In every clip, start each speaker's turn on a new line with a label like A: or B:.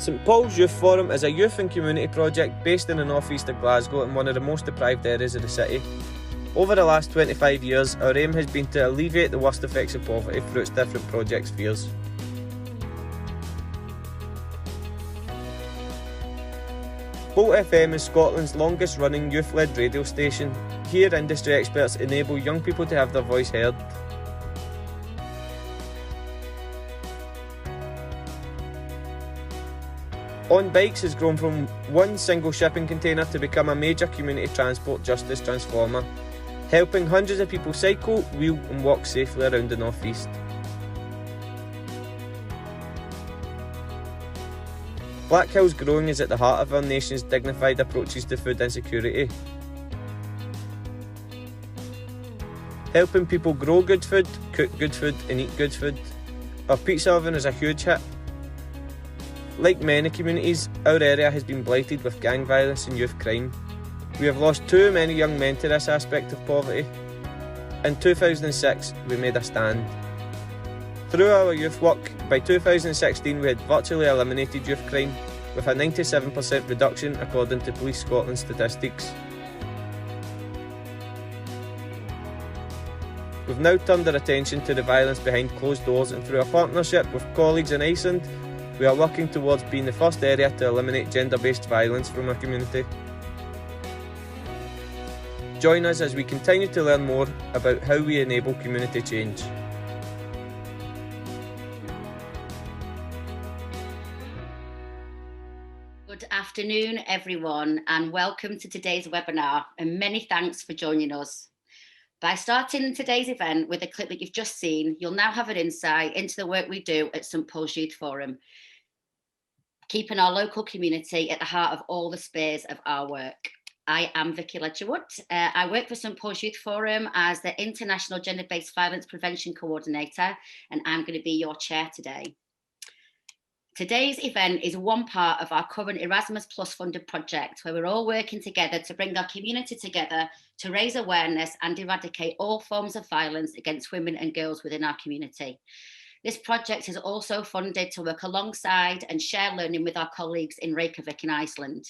A: St Paul's Youth Forum is a youth and community project based in the north-east of Glasgow in one of the most deprived areas of the city. Over the last 25 years, our aim has been to alleviate the worst effects of poverty through its different project spheres. Bolt FM is Scotland's longest running youth-led radio station. Here, industry experts enable young people to have their voice heard. On Bikes has grown from one single shipping container to become a major community transport justice transformer, helping hundreds of people cycle, wheel and walk safely around the North East. Black Hills Growing is at the heart of our nation's dignified approaches to food insecurity. Helping people grow good food, cook good food and eat good food. Our pizza oven is a huge hit. Like many communities, our area has been blighted with gang violence and youth crime. We have lost too many young men to this aspect of poverty. In 2006, we made a stand. Through our youth work, by 2016 we had virtually eliminated youth crime, with a 97% reduction according to Police Scotland statistics. We've now turned our attention to the violence behind closed doors, and through a partnership with colleagues in Iceland, we are working towards being the first area to eliminate gender-based violence from our community. Join us as we continue to learn more about how we enable community change.
B: Good afternoon, everyone, and welcome to today's webinar, and many thanks for joining us. By starting today's event with a clip that you've just seen, you'll now have an insight into the work we do at St Paul's Youth Forum, keeping our local community at the heart of all the spheres of our work. I am Vicky Ledgerwood. I work for St Paul's Youth Forum as the International Gender-Based Violence Prevention Coordinator, and I'm going to be your chair today. Today's event is one part of our current Erasmus Plus funded project, where we're all working together to bring our community together to raise awareness and eradicate all forms of violence against women and girls within our community. This project is also funded to work alongside and share learning with our colleagues in Reykjavik in Iceland.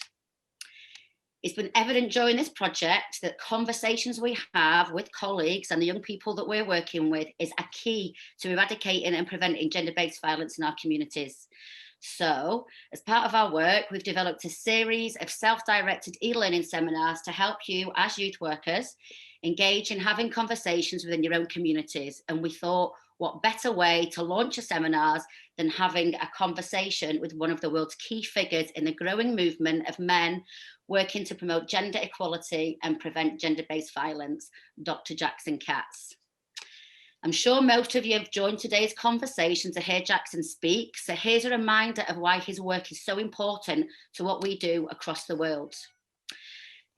B: It's been evident during this project that conversations we have with colleagues and the young people that we're working with is a key to eradicating and preventing gender-based violence in our communities. So, as part of our work, we've developed a series of self-directed e-learning seminars to help you as youth workers engage in having conversations within your own communities. And we thought, what better way to launch your seminars than having a conversation with one of the world's key figures in the growing movement of men working to promote gender equality and prevent gender-based violence, Dr. Jackson Katz. I'm sure most of you have joined today's conversation to hear Jackson speak, so here's a reminder of why his work is so important to what we do across the world.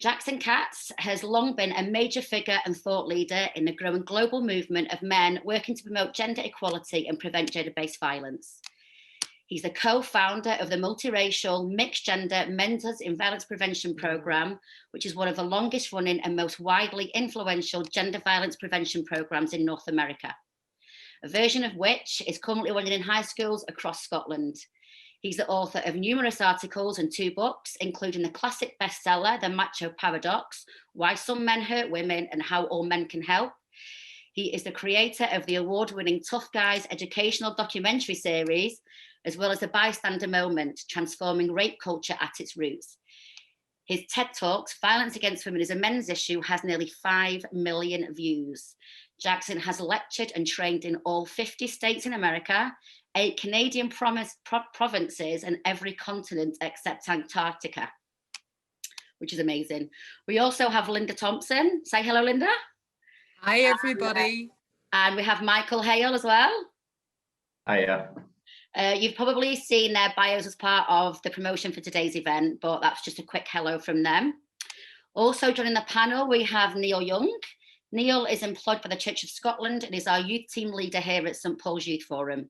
B: Jackson Katz has long been a major figure and thought leader in the growing global movement of men working to promote gender equality and prevent gender-based violence. He's the co-founder of the multiracial, mixed-gender Men's in Violence Prevention Programme, which is one of the longest running and most widely influential gender violence prevention programmes in North America, a version of which is currently running in high schools across Scotland. He's the author of numerous articles and 2 books, including the classic bestseller, The Macho Paradox, Why Some Men Hurt Women and How All Men Can Help. He is the creator of the award-winning Tough Guys educational documentary series, as well as the Bystander Moment, transforming rape culture at its roots. His TED Talks, Violence Against Women is a Men's Issue, has nearly 5 million views. Jackson has lectured and trained in all 50 states in America, 8 Canadian provinces, and every continent except Antarctica, which is amazing. We also have Linda Thompson. Say hello, Linda.
C: Hi, everybody.
B: And we have Michael Hale as well.
D: Hiya.
B: You've probably seen their bios as part of the promotion for today's event, but that's just a quick hello from them. Also joining the panel, we have Neil Young. Neil is employed by the Church of Scotland and is our youth team leader here at St Paul's Youth Forum.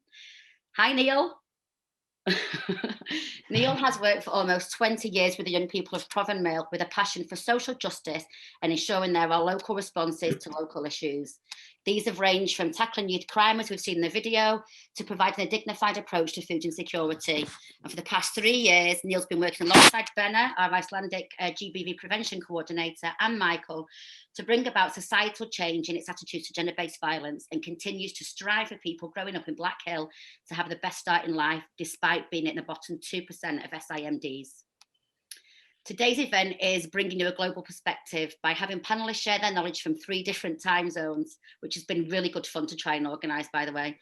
B: Hi, Neil. Neil has worked for almost 20 years with the young people of Provanmail with a passion for social justice and ensuring there are local responses to local issues. These have ranged from tackling youth crime, as we've seen in the video, to providing a dignified approach to food insecurity. And for the past 3 years, Neil's been working alongside Benna, our Icelandic GBV prevention coordinator, and Michael to bring about societal change in its attitudes to gender-based violence, and continues to strive for people growing up in Black Hill to have the best start in life, despite being in the bottom 2% of SIMDs. Today's event is bringing you a global perspective by having panelists share their knowledge from 3 different time zones, which has been really good fun to try and organise, by the way.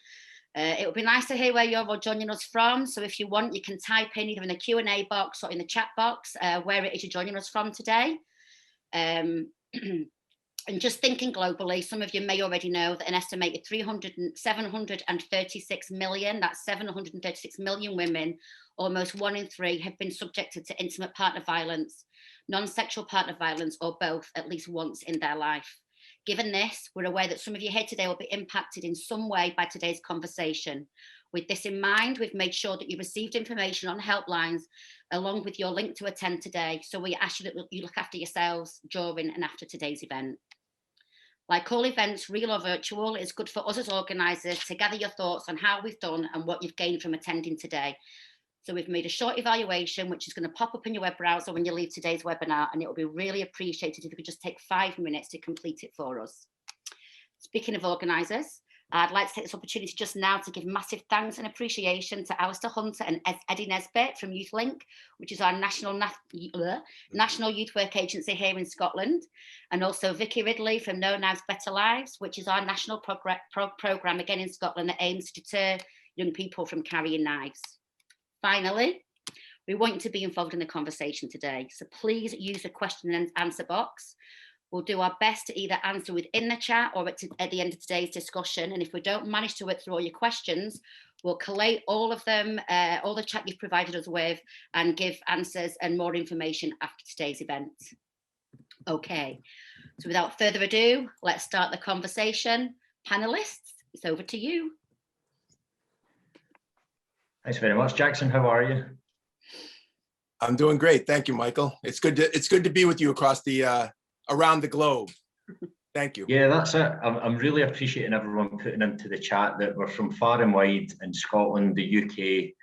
B: It would be nice to hear where you're all joining us from. So if you want, you can type in either in the Q&A box or in the chat box where it is you're joining us from today. And just thinking globally, some of you may already know that an estimated 736 million, that's 736 million women, almost 1 in 3, have been subjected to intimate partner violence, non-sexual partner violence, or both at least once in their life. Given this, we're aware that some of you here today will be impacted in some way by today's conversation. With this in mind, we've made sure that you received information on helplines along with your link to attend today. So we ask you that you look after yourselves during and after today's event. Like all events, real or virtual, it's good for us as organisers to gather your thoughts on how we've done and what you've gained from attending today. So we've made a short evaluation, which is going to pop up in your web browser when you leave today's webinar, and it will be really appreciated if you could just take 5 minutes to complete it for us. Speaking of organisers, I'd like to take this opportunity just now to give massive thanks and appreciation to Alistair Hunter and Eddie Nesbitt from YouthLink, which is our national youth work agency here in Scotland, and also Vicky Ridley from No Knives Better Lives, which is our national programme again in Scotland that aims to deter young people from carrying knives. Finally, we want you to be involved in the conversation today, so please use the question and answer box. We'll do our best to either answer within the chat or at the end of today's discussion. And if we don't manage to work through all your questions, we'll collate all of them, all the chat you've provided us with, and give answers and more information after today's event. Okay, so without further ado, let's start the conversation. Panelists, it's over to you.
D: Thanks very much, Jackson. How are you?
E: I'm doing great. Thank you, Michael. It's good to be with you across the around the globe. Thank you.
D: Yeah, that's it. I'm really appreciating everyone putting into the chat that we're from far and wide in Scotland, the UK.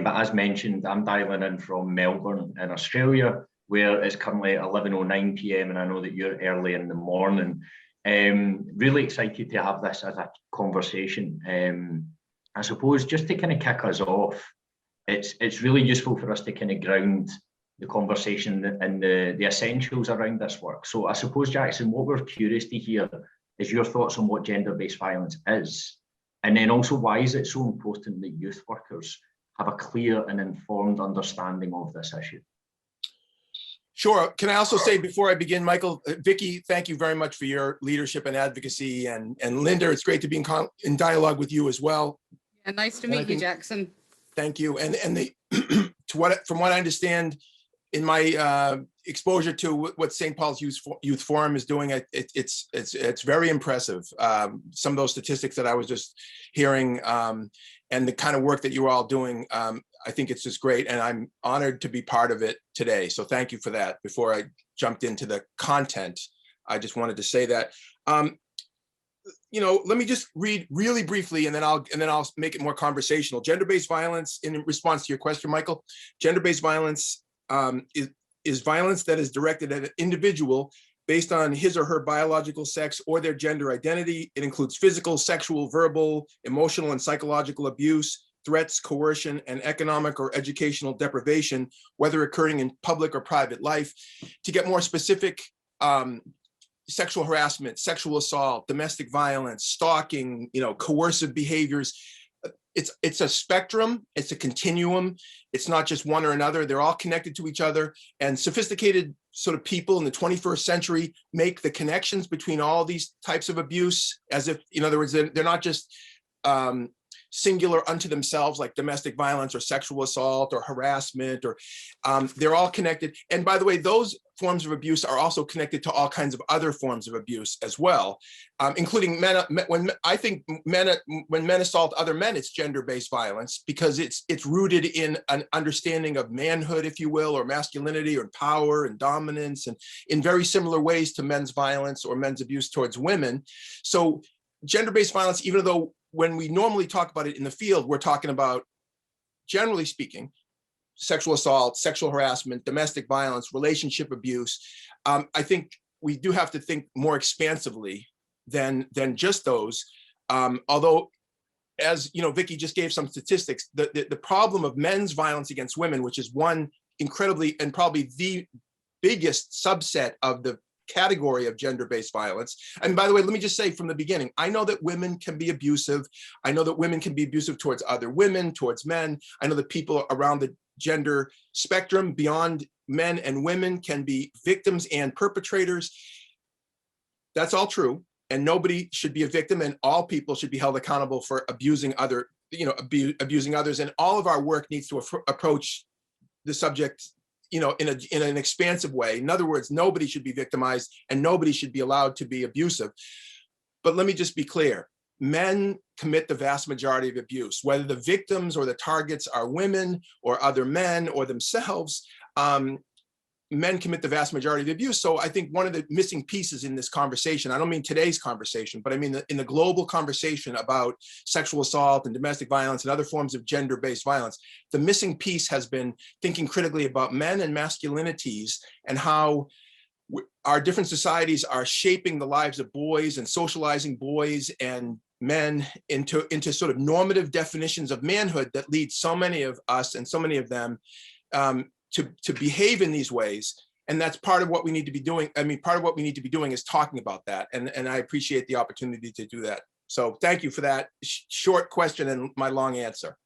D: But as mentioned, I'm dialing in from Melbourne in Australia, where it's currently 11:09 p.m. and I know that you're early in the morning. Really excited to have this as a conversation. I suppose just to kind of kick us off, it's really useful for us to kind of ground the conversation and the essentials around this work. So I suppose, Jackson, what we're curious to hear is your thoughts on what gender-based violence is, and then also why is it so important that youth workers have a clear and informed understanding of this issue?
E: Sure. Can I also say before I begin, Michael, Vicky, thank you very much for your leadership and advocacy, and Linda, it's great to be in dialogue with you as well.
C: And nice to meet you, Jackson.
E: Thank you. And the from what I understand, in my exposure to what St. Paul's Youth Forum is doing, it's very impressive. Some of those statistics that I was just hearing, and the kind of work that you're all doing, I think it's just great, and I'm honored to be part of it today. So thank you for that. Before I jumped into the content, I just wanted to say that. Let me just read really briefly, and then I'll make it more conversational. Gender-based violence, in response to your question, Michael, gender-based violence is violence that is directed at an individual based on his or her biological sex or their gender identity. It includes physical, sexual, verbal, emotional, and psychological abuse, threats, coercion, and economic or educational deprivation, whether occurring in public or private life. To get more specific, sexual harassment, sexual assault, domestic violence, stalking, coercive behaviors. It's a spectrum, it's a continuum. It's not just one or another. They're all connected to each other, and sophisticated sort of people in the 21st century make the connections between all these types of abuse as if, in other words, they're not just singular unto themselves, like domestic violence or sexual assault or harassment, or they're all connected. And by the way, those forms of abuse are also connected to all kinds of other forms of abuse as well, including when men assault other men, it's gender-based violence, because it's rooted in an understanding of manhood, if you will, or masculinity or power and dominance, and in very similar ways to men's violence or men's abuse towards women. So gender-based violence, even though when we normally talk about it in the field, we're talking about, generally speaking, sexual assault, sexual harassment, domestic violence, relationship abuse. I think we do have to think more expansively than just those. Although, as you know, Vicky just gave some statistics, the problem of men's violence against women, which is one incredibly and probably the biggest subset of the category of gender-based violence. And by the way, let me just say from the beginning, I know that women can be abusive. I know that women can be abusive towards other women, towards men. I know that people around the gender spectrum beyond men and women can be victims and perpetrators. That's all true. And nobody should be a victim, and all people should be held accountable for abusing abusing others. And all of our work needs to approach the subject, in an expansive way. In other words, nobody should be victimized and nobody should be allowed to be abusive. But let me just be clear. Men commit the vast majority of abuse, whether the victims or the targets are women or other men or themselves. Men commit the vast majority of the abuse. So I think one of the missing pieces in this conversation, I don't mean today's conversation, but I mean in the global conversation about sexual assault and domestic violence and other forms of gender-based violence, the missing piece has been thinking critically about men and masculinities and how our different societies are shaping the lives of boys and socializing boys and men into sort of normative definitions of manhood that lead so many of us and so many of them to behave in these ways. And that's part of what we need to be doing. I mean, part of what we need to be doing is talking about that. And I appreciate the opportunity to do that. So thank you for that short question and my long answer.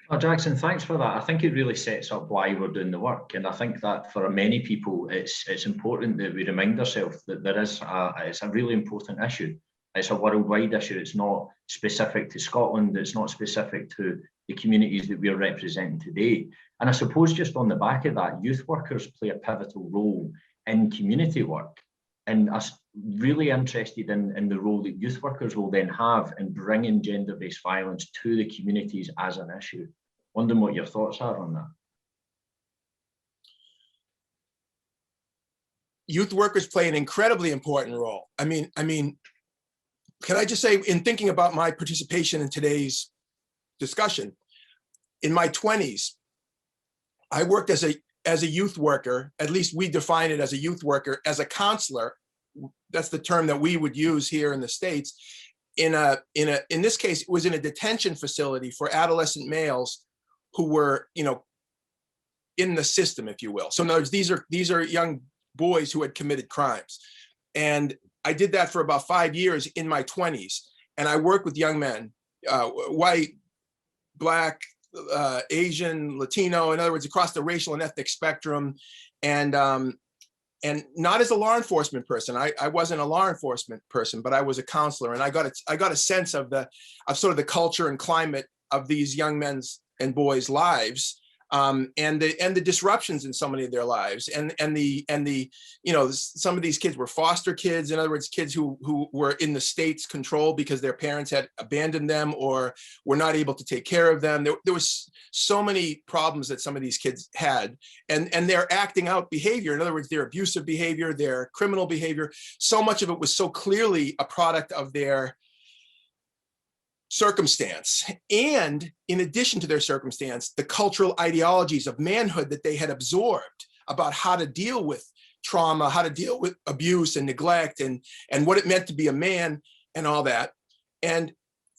D: Oh, Jackson, thanks for that. I think it really sets up why we're doing the work. And I think that for many people, it's important that we remind ourselves that it's a really important issue. It's a worldwide issue. It's not specific to Scotland. It's not specific to the communities that we're representing today. And I suppose just on the back of that, youth workers play a pivotal role in community work. And I'm really interested in the role that youth workers will then have in bringing gender-based violence to the communities as an issue. Wondering what your thoughts are on that.
E: Youth workers play an incredibly important role. I mean, can I just say, in thinking about my participation in today's discussion, in my 20s, I worked as a youth worker. At least we define it as a youth worker, as a counselor. That's the term that we would use here in the States. In this case, it was in a detention facility for adolescent males who were, in the system, if you will. So in other words, these are young boys who had committed crimes. And I did that for about 5 years in my 20s. And I worked with young men, white, Black, Asian, Latino, in other words, across the racial and ethnic spectrum. And not as a law enforcement person. I wasn't a law enforcement person, but I was a counselor. And I got a sense of sort of the culture and climate of these young men's and boys' lives, and the disruptions in so many of their lives, and some of these kids were foster kids. In other words, kids who were in the state's control because their parents had abandoned them or were not able to take care of them. There was so many problems that some of these kids had, and their acting out behavior. In other words, their abusive behavior, their criminal behavior. So much of it was so clearly a product of their circumstance, and in addition to their circumstance, the cultural ideologies of manhood that they had absorbed about how to deal with trauma, how to deal with abuse and neglect, and what it meant to be a man and all that. And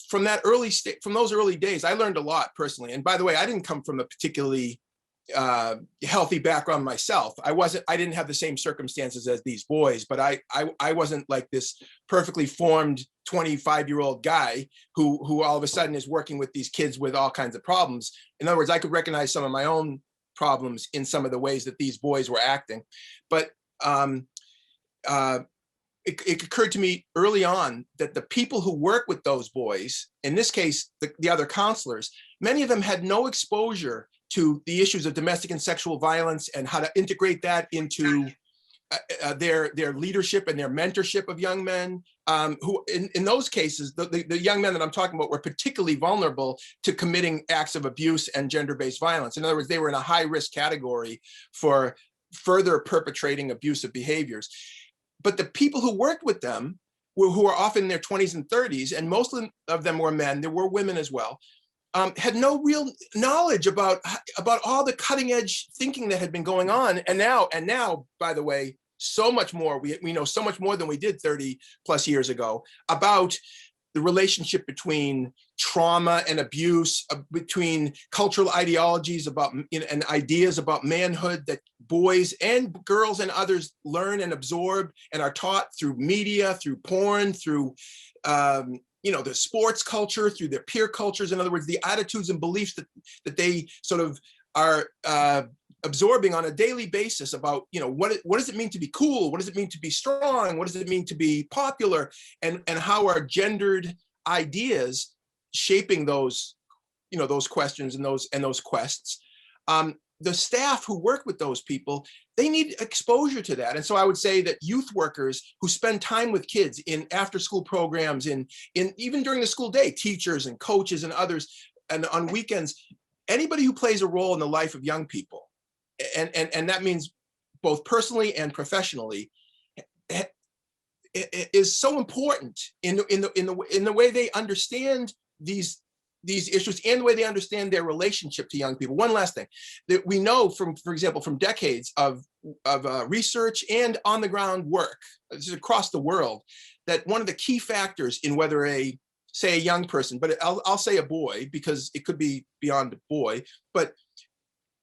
E: from those early days, I learned a lot personally. And by the way, I didn't come from a particularly healthy background myself. I didn't have the same circumstances as these boys, but I wasn't like this perfectly formed 25-year-old guy who all of a sudden is working with these kids with all kinds of problems. In other words, I could recognize some of my own problems in some of the ways that these boys were acting. But it occurred to me early on that the people who work with those boys, in this case, the other counselors, many of them had no exposure to the issues of domestic and sexual violence and how to integrate that into their leadership and their mentorship of young men who, in those cases, the young men that I'm talking about were particularly vulnerable to committing acts of abuse and gender-based violence. In other words, they were in a high-risk category for further perpetrating abusive behaviors. But the people who worked with them who are often in their 20s and 30s, and most of them were men, there were women as well, had no real knowledge about all the cutting edge thinking that had been going on. And now, by the way, so much more, we know so much more than we did 30 plus years ago about the relationship between trauma and abuse, between cultural ideologies about, and ideas about manhood that boys and girls and others learn and absorb and are taught through media, through porn, through the sports culture, through their peer cultures. In other words, the attitudes and beliefs that they sort of are absorbing on a daily basis about, what does it mean to be cool? What does it mean to be strong? What does it mean to be popular? And how are gendered ideas shaping those, those questions and those quests? The staff who work with those people, they need exposure to that. And so I would say that youth workers who spend time with kids in after school programs, in even during the school day, teachers and coaches and others, and on weekends, anybody who plays a role in the life of young people, and that means both personally and professionally, is so important in the way they understand these issues and the way they understand their relationship to young people. One last thing that we know from, for example, from decades of research and on the ground work, this is across the world, that one of the key factors in whether say a young person, but I'll say a boy because it could be beyond a boy, but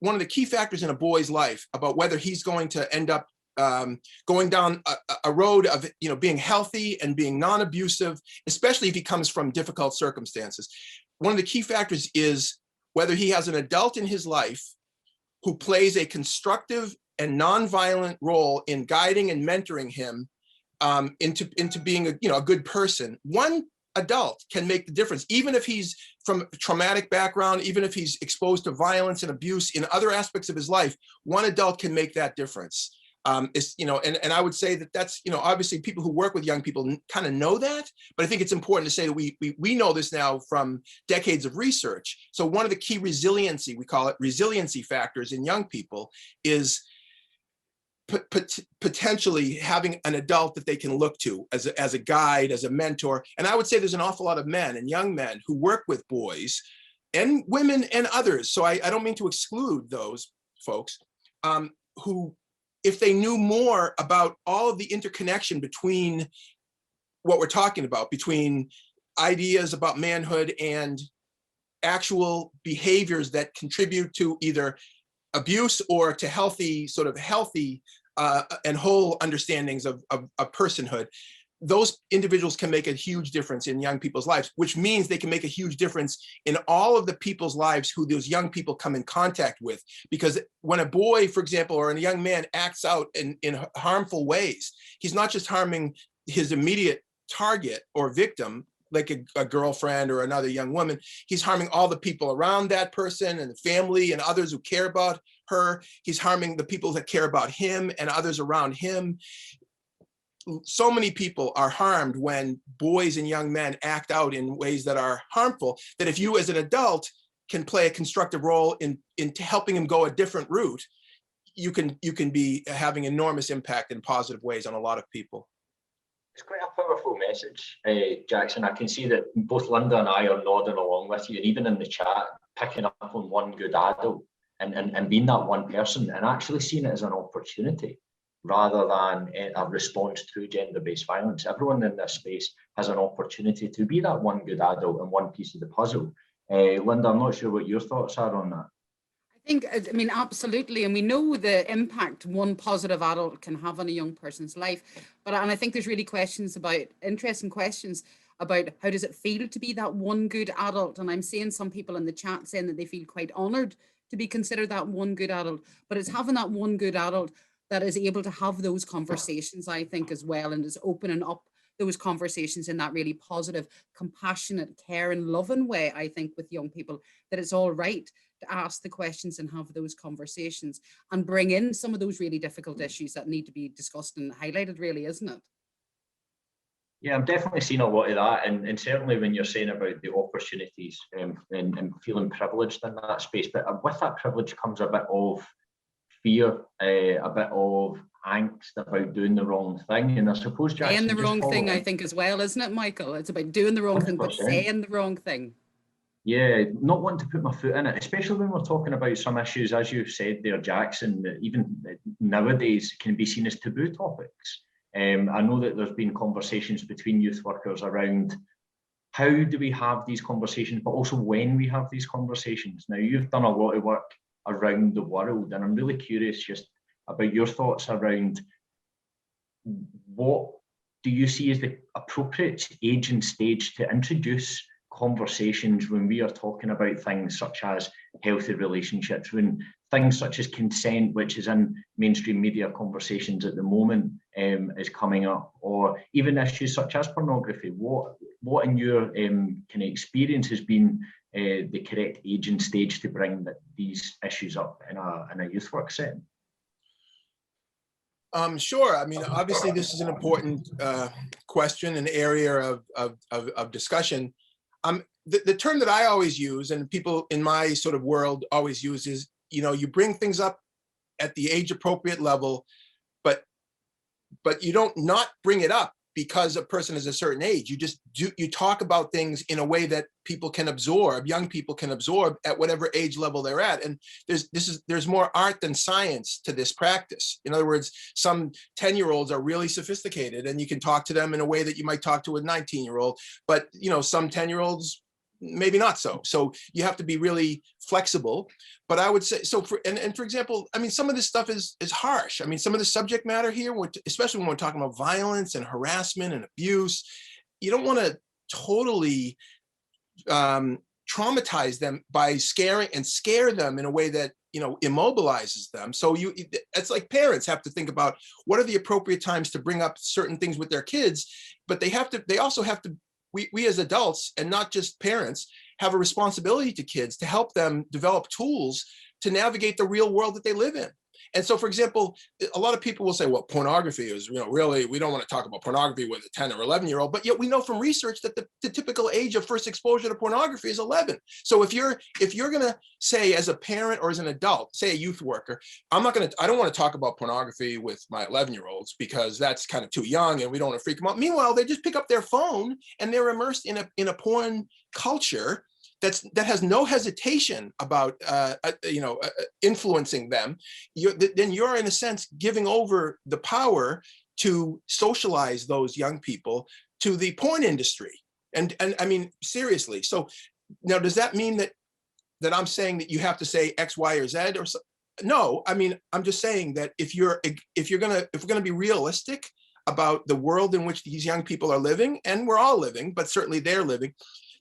E: one of the key factors in a boy's life about whether he's going to end up going down a road of being healthy and being non-abusive, especially if he comes from difficult circumstances. One of the key factors is whether he has an adult in his life who plays a constructive and non-violent role in guiding and mentoring him into being a good person. One adult can make the difference, even if he's from a traumatic background, even if he's exposed to violence and abuse in other aspects of his life. One adult can make that difference. And I would say that's, obviously people who work with young people kind of know that, but I think it's important to say that we know this now from decades of research. So one of the key resiliency, we call it resiliency factors in young people, is potentially having an adult that they can look to as a guide, as a mentor. And I would say there's an awful lot of men and young men who work with boys and women and others. So I don't mean to exclude those folks who, if they knew more about all of the interconnection between what we're talking about, between ideas about manhood and actual behaviors that contribute to either abuse or to healthy and whole understandings of personhood, those individuals can make a huge difference in young people's lives, which means they can make a huge difference in all of the people's lives who those young people come in contact with. Because when a boy, for example, or a young man acts out in harmful ways, he's not just harming his immediate target or victim, like a girlfriend or another young woman, he's harming all the people around that person and the family and others who care about her. He's harming the people that care about him and others around him. So many people are harmed when boys and young men act out in ways that are harmful, that if you as an adult can play a constructive role in helping him go a different route, you can be having enormous impact in positive ways on a lot of people.
D: It's quite a powerful message, Jackson. I can see that both Linda and I are nodding along with you, and even in the chat, picking up on one good adult and being that one person and actually seeing it as an opportunity rather than a response to gender-based violence. Everyone in this space has an opportunity to be that one good adult and one piece of the puzzle. Linda, I'm not sure what your thoughts are on that.
C: I mean, absolutely. And we know the impact one positive adult can have on a young person's life. And I think there's really interesting questions about how does it feel to be that one good adult? And I'm seeing some people in the chat saying that they feel quite honored to be considered that one good adult, but it's having that one good adult that is able to have those conversations, I think, as well, and is opening up those conversations in that really positive, compassionate, caring, loving way, I think, with young people, that it's all right to ask the questions and have those conversations and bring in some of those really difficult issues that need to be discussed and highlighted, really, isn't it?
D: Yeah, I'm definitely seeing a lot of that, and certainly when you're saying about the opportunities and feeling privileged in that space, but with that privilege comes a bit of fear, a bit of angst about doing the wrong thing. And I suppose, Jackson,
C: saying the wrong thing, I
D: following,
C: think, as well, isn't it, Michael? It's about doing the wrong thing, but
D: 100%.
C: saying the wrong thing.
D: Yeah, not wanting to put my foot in it, especially when we're talking about some issues, as you've said there, Jackson, that even nowadays can be seen as taboo topics. I know that there's been conversations between youth workers around how do we have these conversations, but also when we have these conversations. Now, you've done a lot of work around the world, and I'm really curious just about your thoughts around what do you see as the appropriate age and stage to introduce conversations when we are talking about things such as healthy relationships, when things such as consent, which is in mainstream media conversations at the moment, is coming up, or even issues such as pornography. What in your kind of experience has been the correct age and stage to bring these issues up in a youth work setting?
E: Sure. I mean, obviously, this is an important question, an area of discussion. The term that I always use, and people in my sort of world always use, is, you bring things up at the age appropriate level, but you don't not bring it up because a person is a certain age. You talk about things in a way that people can absorb, young people can absorb at whatever age level they're at. And there's more art than science to this practice. In other words, some 10-year-olds are really sophisticated and you can talk to them in a way that you might talk to a 19-year-old, but some 10-year-olds maybe not so. So you have to be really flexible. But I would say, for example, I mean, some of this stuff is harsh. I mean, some of the subject matter here, especially when we're talking about violence and harassment and abuse, you don't want to totally traumatize them by scare them in a way that, immobilizes them. So it's like parents have to think about what are the appropriate times to bring up certain things with their kids, but they also have to, we as adults, and not just parents, have a responsibility to kids to help them develop tools to navigate the real world that they live in. And so, for example, a lot of people will say, well, pornography is, really, we don't want to talk about pornography with a 10 or 11-year-old, but yet we know from research that the typical age of first exposure to pornography is 11. So if you're going to say, as a parent or as an adult, say a youth worker, I don't want to talk about pornography with my 11-year-olds because that's kind of too young and we don't want to freak them out. Meanwhile, they just pick up their phone and they're immersed in a porn culture that has no hesitation about influencing them. Then you're in a sense giving over the power to socialize those young people to the porn industry. And I mean, seriously. So now, does that mean that I'm saying that you have to say X, Y, or Z? Or so? No, I mean, I'm just saying that if we're gonna be realistic about the world in which these young people are living, and we're all living, but certainly they're living,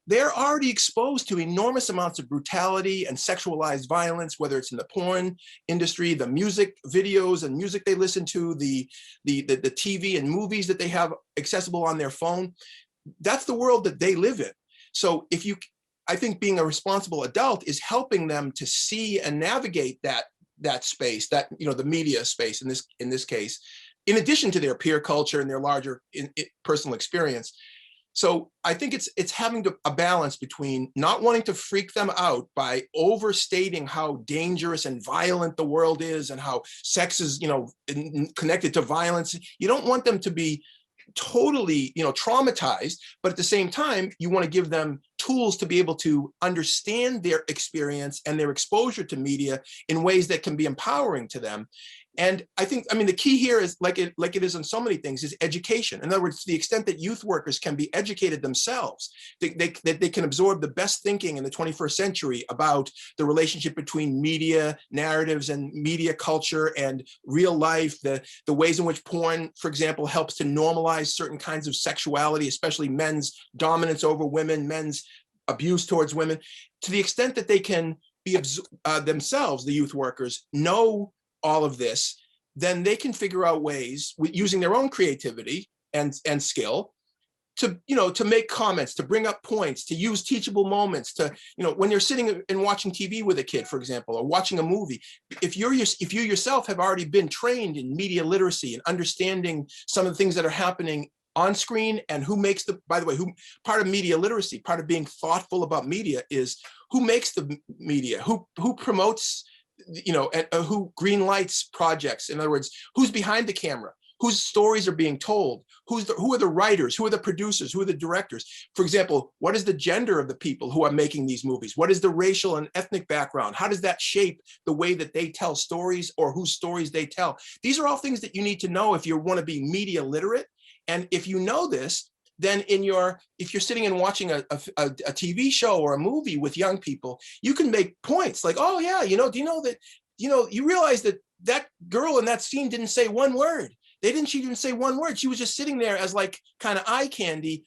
E: they're already exposed to enormous amounts of brutality and sexualized violence, whether it's in the porn industry, the music videos and music they listen to, the TV and movies that they have accessible on their phone. That's the world that they live in. So I think being a responsible adult is helping them to see and navigate that space, that, the media space in this case, in addition to their peer culture and their larger personal experience. So I think it's having a balance between not wanting to freak them out by overstating how dangerous and violent the world is and how sex is, connected to violence. You don't want them to be totally, traumatized, but at the same time, you want to give them tools to be able to understand their experience and their exposure to media in ways that can be empowering to them. And the key here is like it is in so many things, is education. In other words, to the extent that youth workers can be educated themselves, that they can absorb the best thinking in the 21st century about the relationship between media narratives and media culture and real life, the ways in which porn, for example, helps to normalize certain kinds of sexuality, especially men's dominance over women, men's abuse towards women. To the extent that they can be themselves, the youth workers, know all of this, then they can figure out ways using their own creativity and skill to make comments, to bring up points, to use teachable moments, to, when you're sitting and watching TV with a kid, for example, or watching a movie, if you yourself have already been trained in media literacy and understanding some of the things that are happening on screen and part of media literacy, part of being thoughtful about media is who makes the media, who promotes who green lights projects. In other words, who's behind the camera, whose stories are being told, who are the writers, who are the producers, who are the directors. For example, what is the gender of the people who are making these movies? What is the racial and ethnic background? How does that shape the way that they tell stories or whose stories they tell? These are all things that you need to know if you want to be media literate. And if you know this, then if you're sitting and watching a TV show or a movie with young people, you can make points like, oh yeah, do you know that, you realize that that girl in that scene didn't say one word. She didn't say one word. She was just sitting there as like kind of eye candy.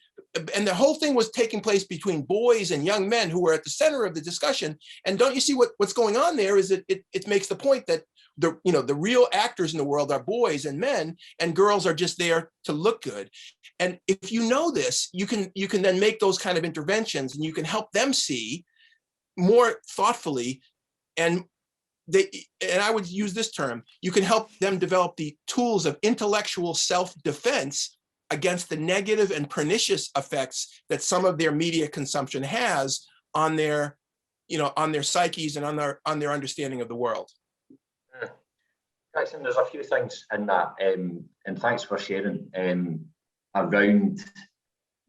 E: And the whole thing was taking place between boys and young men who were at the center of the discussion. And don't you see what's going on there is that it makes the point that the real actors in the world are boys and men, and girls are just there to look good. And if you know this, you can then make those kind of interventions, and you can help them see more thoughtfully. And I would use this term, you can help them develop the tools of intellectual self-defense against the negative and pernicious effects that some of their media consumption has on their psyches and on their understanding of the world.
D: Jackson, there's a few things in that, and thanks for sharing around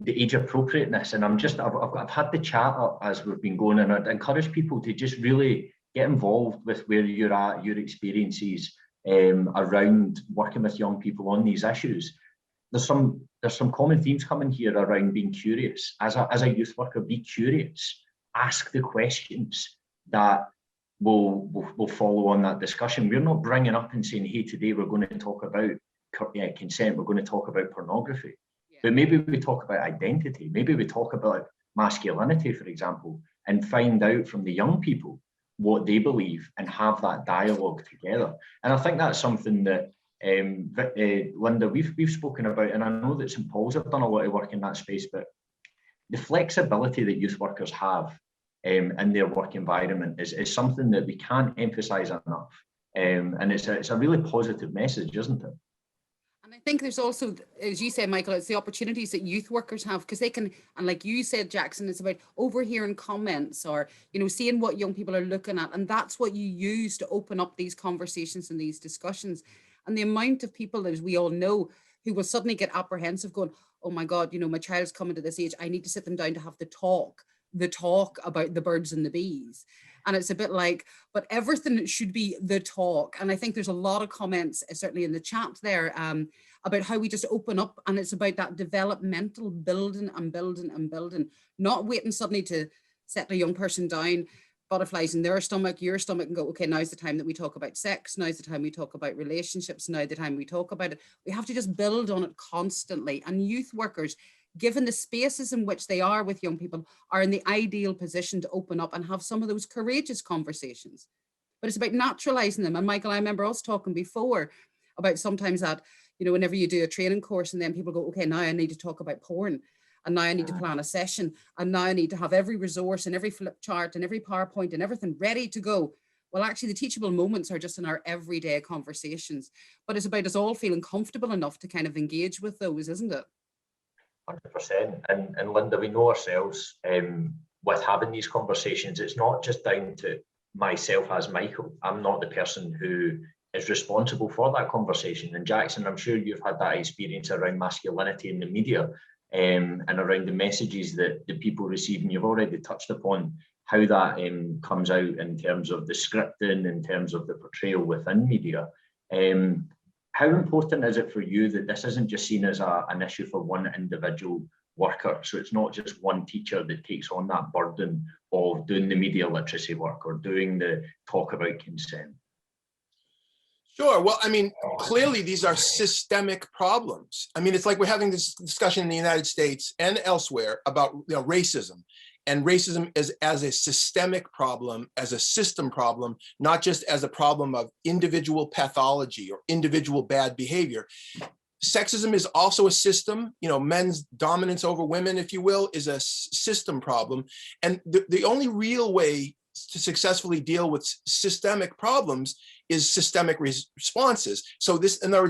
D: the age appropriateness. And I've had the chat as we've been going, and I'd encourage people to just really get involved with where you're at, your experiences around working with young people on these issues. There's some common themes coming here around being curious. As a youth worker, be curious. Ask the questions that will follow on that discussion. We're not bringing up and saying, hey, today we're going to talk about consent, we're going to talk about pornography. Yeah. But maybe we talk about identity, maybe we talk about masculinity, for example, and find out from the young people what they believe and have that dialogue together. And I think that's something that Linda, we've spoken about, and I know that St. Paul's have done a lot of work in that space, but the flexibility that youth workers have in their work environment is something that we can't emphasize enough. And it's a really positive message, isn't it?
C: And I think there's also, as you said, Michael, it's the opportunities that youth workers have, because they can, and like you said, Jackson, it's about overhearing comments or, seeing what young people are looking at. And that's what you use to open up these conversations and these discussions. And the amount of people, as we all know, who will suddenly get apprehensive going, oh my God, my child's coming to this age, I need to sit them down to have the talk about the birds and the bees. And it's a bit like, but everything should be the talk. And I think there's a lot of comments, certainly in the chat there, about how we just open up, and it's about that developmental building and building and building, not waiting suddenly to set a young person down, butterflies in their stomach, your stomach, and go, okay, now's the time that we talk about sex, now's the time we talk about relationships, now the time we talk about it. We have to just build on it constantly. And youth workers, given the spaces in which they are with young people, are in the ideal position to open up and have some of those courageous conversations. But it's about naturalizing them. And Michael, I remember us talking before about sometimes that, whenever you do a training course and then people go, okay, now I need to talk about porn, and now I need to plan a session, and now I need to have every resource and every flip chart and every PowerPoint and everything ready to go. Well, actually, the teachable moments are just in our everyday conversations. But it's about us all feeling comfortable enough to kind of engage with those, isn't it?
D: 100%. And Linda, we know ourselves with having these conversations, it's not just down to myself as Michael. I'm not the person who is responsible for that conversation. And Jackson, I'm sure you've had that experience around masculinity in the media and around the messages that the people receive. And you've already touched upon how that comes out in terms of the scripting, in terms of the portrayal within media. How important is it for you that this isn't just seen as an issue for one individual worker? So it's not just one teacher that takes on that burden of doing the media literacy work or doing the talk about consent.
E: Sure. Well, I mean, clearly these are systemic problems. I mean, it's like we're having this discussion in the United States and elsewhere about racism. And racism is as a systemic problem, as a system problem, not just as a problem of individual pathology or individual bad behavior. Sexism is also a system. Men's dominance over women, if you will, is a system problem. And the only real way to successfully deal with systemic problems is systemic responses. So this, in other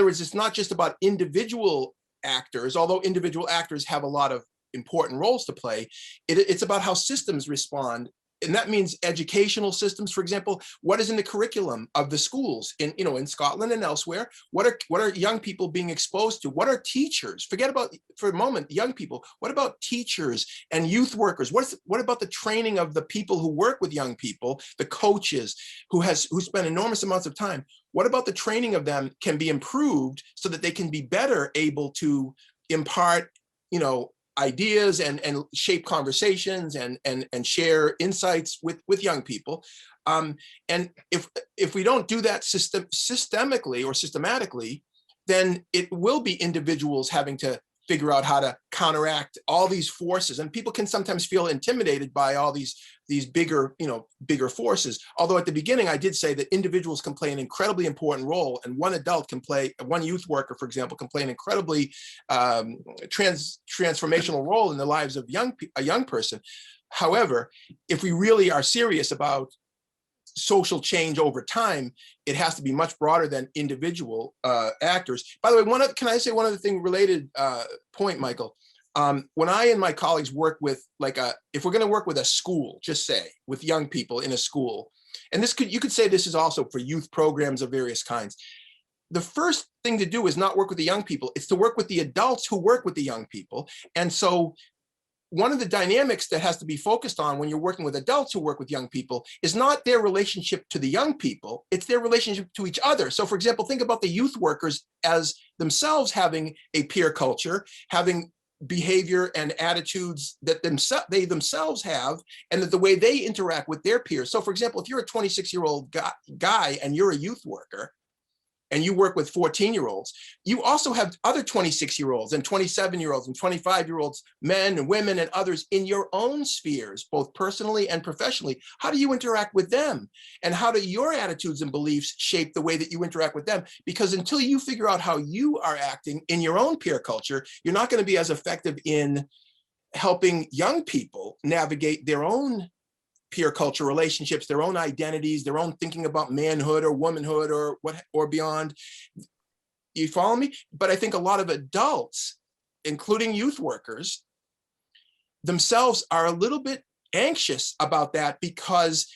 E: words, it's not just about individual actors, although individual actors have a lot of important roles to play. It's about how systems respond and that means educational systems, for example. What is in the curriculum of the schools in, you know, in Scotland and elsewhere? What are young people being exposed to? What are teachers? Forget about, for a moment, young people. What about teachers and youth workers? What about the training of the people who work with young people, the coaches who spend enormous amounts of time? What about the training of them can be improved so that they can be better able to impart, you know, ideas and shape conversations and share insights with young people. And if we don't do that systemically or systematically, then it will be individuals having to figure out how to counteract all these forces. And people can sometimes feel intimidated by all these bigger forces. Although at the beginning, I did say that individuals can play an incredibly important role, and one youth worker, for example, can play an incredibly transformational role in the lives of a young person. However, if we really are serious about social change over time, it has to be much broader than individual actors. By the way, can I say one other thing related point, Michael? When I and my colleagues work with, if we're going to work with a school, just say with young people in a school, and you could say this is also for youth programs of various kinds. The first thing to do is not work with the young people; it's to work with the adults who work with the young people. And so, one of the dynamics that has to be focused on when you're working with adults who work with young people is not their relationship to the young people, it's their relationship to each other. So for example, think about the youth workers as themselves having a peer culture, having behavior and attitudes that they themselves have, and that the way they interact with their peers. So for example, if you're a 26-year-old guy and you're a youth worker, and you work with 14-year-olds, you also have other 26-year-olds and 27-year-olds and 25-year-olds, men and women and others in your own spheres, both personally and professionally. How do you interact with them? And how do your attitudes and beliefs shape the way that you interact with them? Because until you figure out how you are acting in your own peer culture, you're not going to be as effective in helping young people navigate their own peer culture relationships, their own identities, their own thinking about manhood or womanhood or beyond. You follow me? But I think a lot of adults, including youth workers, themselves are a little bit anxious about that, because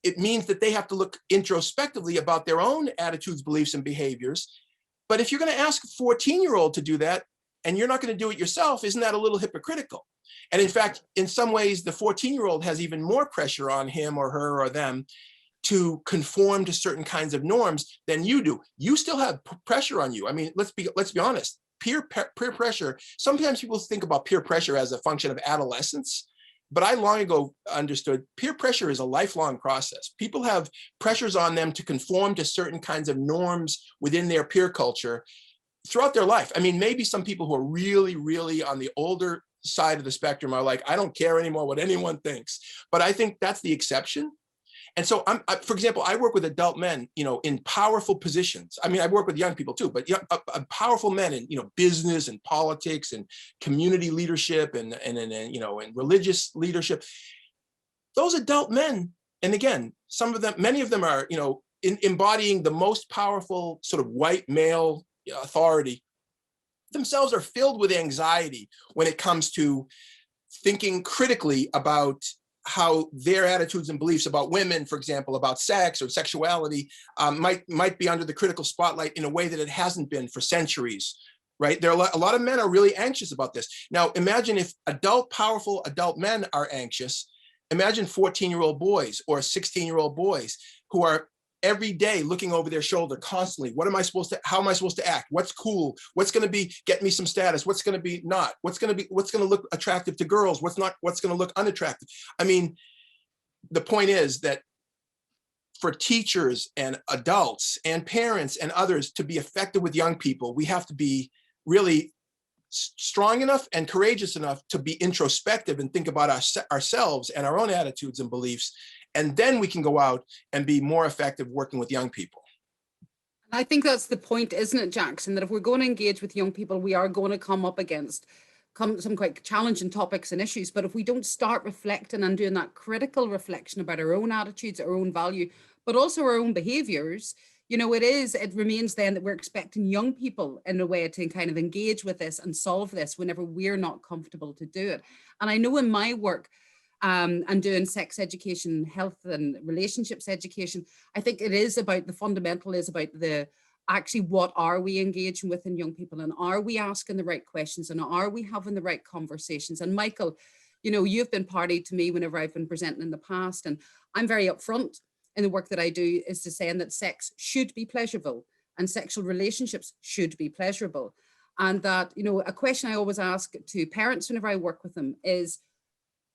E: it means that they have to look introspectively about their own attitudes, beliefs, and behaviors. But if you're going to ask a 14-year-old to do that, and you're not going to do it yourself, isn't that a little hypocritical? And in fact, in some ways, the 14-year-old has even more pressure on him or her or them to conform to certain kinds of norms than you do. You still have pressure on you. I mean, let's be honest. Peer pressure. Sometimes people think about peer pressure as a function of adolescence, but I long ago understood peer pressure is a lifelong process. People have pressures on them to conform to certain kinds of norms within their peer culture throughout their life. I mean, maybe some people who are really, really on the older side of the spectrum are like, I don't care anymore what anyone thinks. But I think that's the exception. And so, for example, I work with adult men, in powerful positions. I mean, I work with young people too, but powerful men in, business and politics and community leadership and religious leadership. Those adult men, and again, many of them are, embodying the most powerful sort of white male authority, themselves are filled with anxiety when it comes to thinking critically about how their attitudes and beliefs about women, for example, about sex or sexuality, might be under the critical spotlight in a way that it hasn't been for centuries, right? A lot of men are really anxious about this. Now, imagine if powerful adult men are anxious. Imagine 14-year-old boys or 16-year-old boys who are every day looking over their shoulder constantly. How am I supposed to act? What's cool? What's going to get me some status? What's going to be not? What's going to look attractive to girls? What's going to look unattractive? I mean, the point is that for teachers and adults and parents and others to be effective with young people, we have to be really strong enough and courageous enough to be introspective and think about ourselves and our own attitudes and beliefs. And then we can go out and be more effective working with young people.
C: I think that's the point, isn't it, Jackson? That if we're going to engage with young people, we are going to come up against some quite challenging topics and issues. But if we don't start reflecting and doing that critical reflection about our own attitudes, our own value, but also our own behaviors, it remains then that we're expecting young people in a way to kind of engage with this and solve this whenever we're not comfortable to do it. And I know in my work, and doing sex education, health and relationships education. I think it is about, the fundamental is about the, actually what are we engaging with in young people, and are we asking the right questions, and are we having the right conversations? And Michael, you know, you've been party to me whenever I've been presenting in the past, and I'm very upfront in the work that I do, is to saying that sex should be pleasurable and sexual relationships should be pleasurable. And that, you know, a question I always ask to parents whenever I work with them is,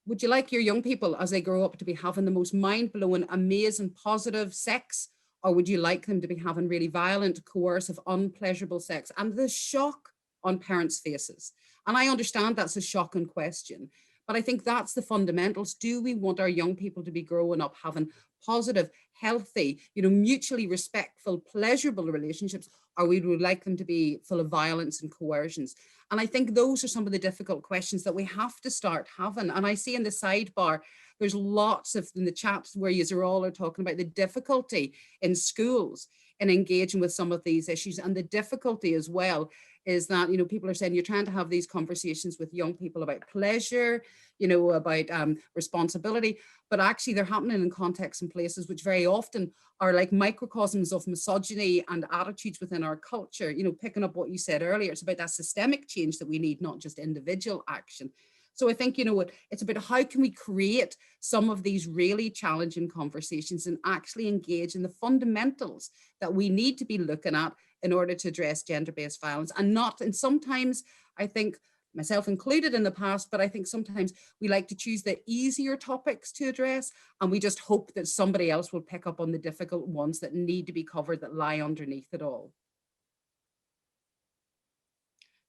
C: would you like your young people as they grow up to be having the most mind-blowing, amazing, positive sex? Or would you like them to be having really violent, coercive, unpleasurable sex? And the shock on parents' faces. And I understand that's a shocking question, but I think that's the fundamentals. Do we want our young people to be growing up having positive, healthy, you know, mutually respectful, pleasurable relationships, or we would like them to be full of violence and coercions? And I think those are some of the difficult questions that we have to start having. And I see in the sidebar, there's lots of, in the chats where you all are talking about the difficulty in schools in engaging with some of these issues. And the difficulty as well is that, you know, people are saying you're trying to have these conversations with young people about pleasure, you know, about responsibility, but actually they're happening in contexts and places which very often are like microcosms of misogyny and attitudes within our culture. You know, picking up what you said earlier, it's about that systemic change that we need, not just individual action. So I think, you know, it's about how can we create some of these really challenging conversations and actually engage in the fundamentals that we need to be looking at in order to address gender-based violence, and not, and sometimes I think, myself included in the past, but I think sometimes we like to choose the easier topics to address, and we just hope that somebody else will pick up on the difficult ones that need to be covered, that lie underneath it all.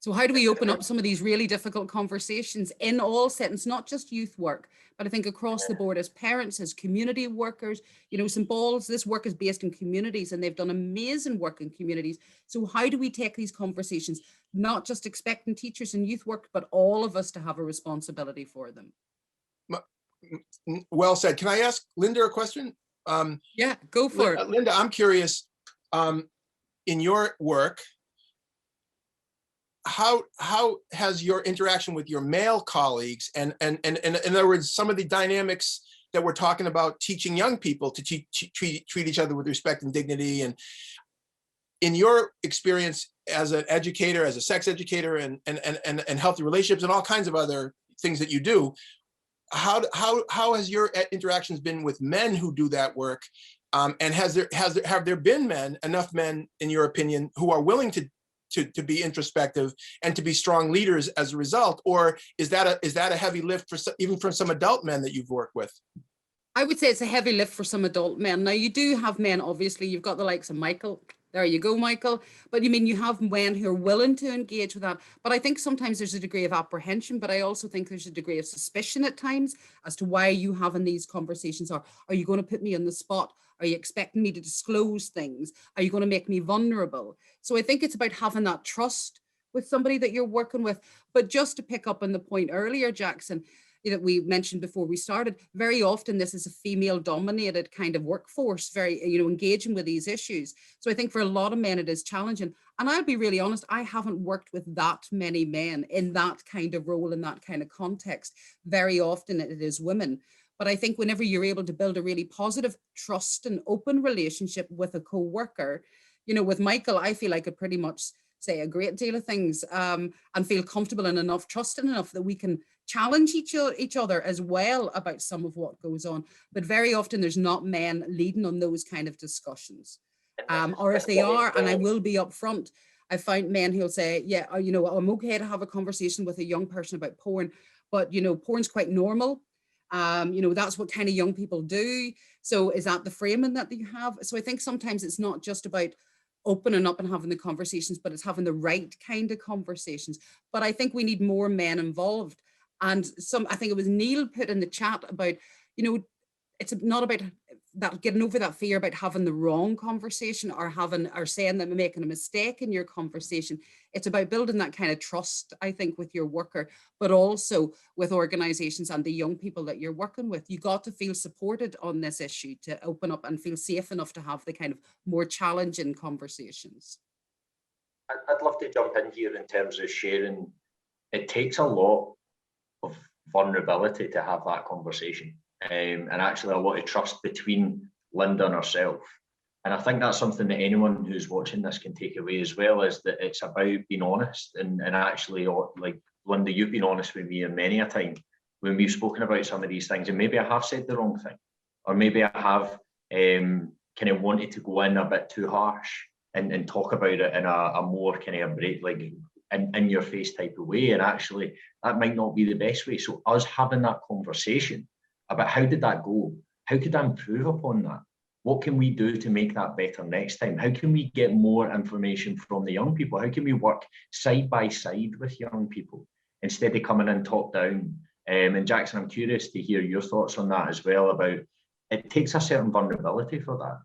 C: So how do we open up some of these really difficult conversations in all settings, not just youth work, but I think across the board as parents, as community workers, you know, St. Paul's, this work is based in communities and they've done amazing work in communities. So how do we take these conversations, not just expecting teachers and youth work, but all of us to have a responsibility for them?
E: Well said. Can I ask Linda a question?
C: Yeah, go for it.
E: Linda, I'm curious, in your work, how has your interaction with your male colleagues and in other words, some of the dynamics that we're talking about, teaching young people to treat each other with respect and dignity, and in your experience as an educator, as a sex educator, and healthy relationships and all kinds of other things that you do, how has your interactions been with men who do that work, and have there been enough men in your opinion who are willing to be introspective and to be strong leaders as a result? Or is that a heavy lift for even for some adult men that you've worked with?
C: I would say it's a heavy lift for some adult men. Now you do have men, obviously, you've got the likes of Michael. There you go, Michael. But you mean, you have men who are willing to engage with that. But I think sometimes there's a degree of apprehension, but I also think there's a degree of suspicion at times as to why you having these conversations. Or are you going to put me on the spot? Are you expecting me to disclose things? Are you going to make me vulnerable? So I think it's about having that trust with somebody that you're working with. But just to pick up on the point earlier, Jackson, that we mentioned before we started, very often this is a female dominated kind of workforce, very, you know, engaging with these issues. So I think for a lot of men it is challenging. And I'll be really honest, I haven't worked with that many men in that kind of role, in that kind of context. Very often it is women. But I think whenever you're able to build a really positive trust and open relationship with a co-worker, you know, with Michael, I feel I could pretty much say a great deal of things, and feel comfortable and enough, trusting enough that we can challenge each other as well about some of what goes on. But very often there's not men leading on those kind of discussions. Or if they are, and I will be upfront, I find men who'll say, yeah, you know, I'm okay to have a conversation with a young person about porn, but, you know, porn's quite normal. You know, that's what kind of young people do. So is that the framing that you have? So I think sometimes it's not just about opening up and having the conversations, but it's having the right kind of conversations. But I think we need more men involved. And I think it was Neil put in the chat about, you know, it's not about that, getting over that fear about having the wrong conversation or saying that we're making a mistake in your conversation. It's about building that kind of trust, I think, with your worker, but also with organizations and the young people that you're working with. You got to feel supported on this issue to open up and feel safe enough to have the kind of more challenging conversations.
D: I'd love to jump in here in terms of sharing. It takes a lot of vulnerability to have that conversation, and actually a lot of trust between Linda and herself. And I think that's something that anyone who's watching this can take away as well, is that it's about being honest, and actually, like Linda, you've been honest with me many a time when we've spoken about some of these things, and maybe I have said the wrong thing, or maybe I have kind of wanted to go in a bit too harsh and talk about it in a more kind of like in your face type of way, and actually that might not be the best way. So us having that conversation about how did that go, how could I improve upon that, what can we do to make that better next time, how can we get more information from the young people, how can we work side by side with young people instead of coming in top down. And Jackson, I'm curious to hear your thoughts on that as well, about it takes a certain vulnerability for that.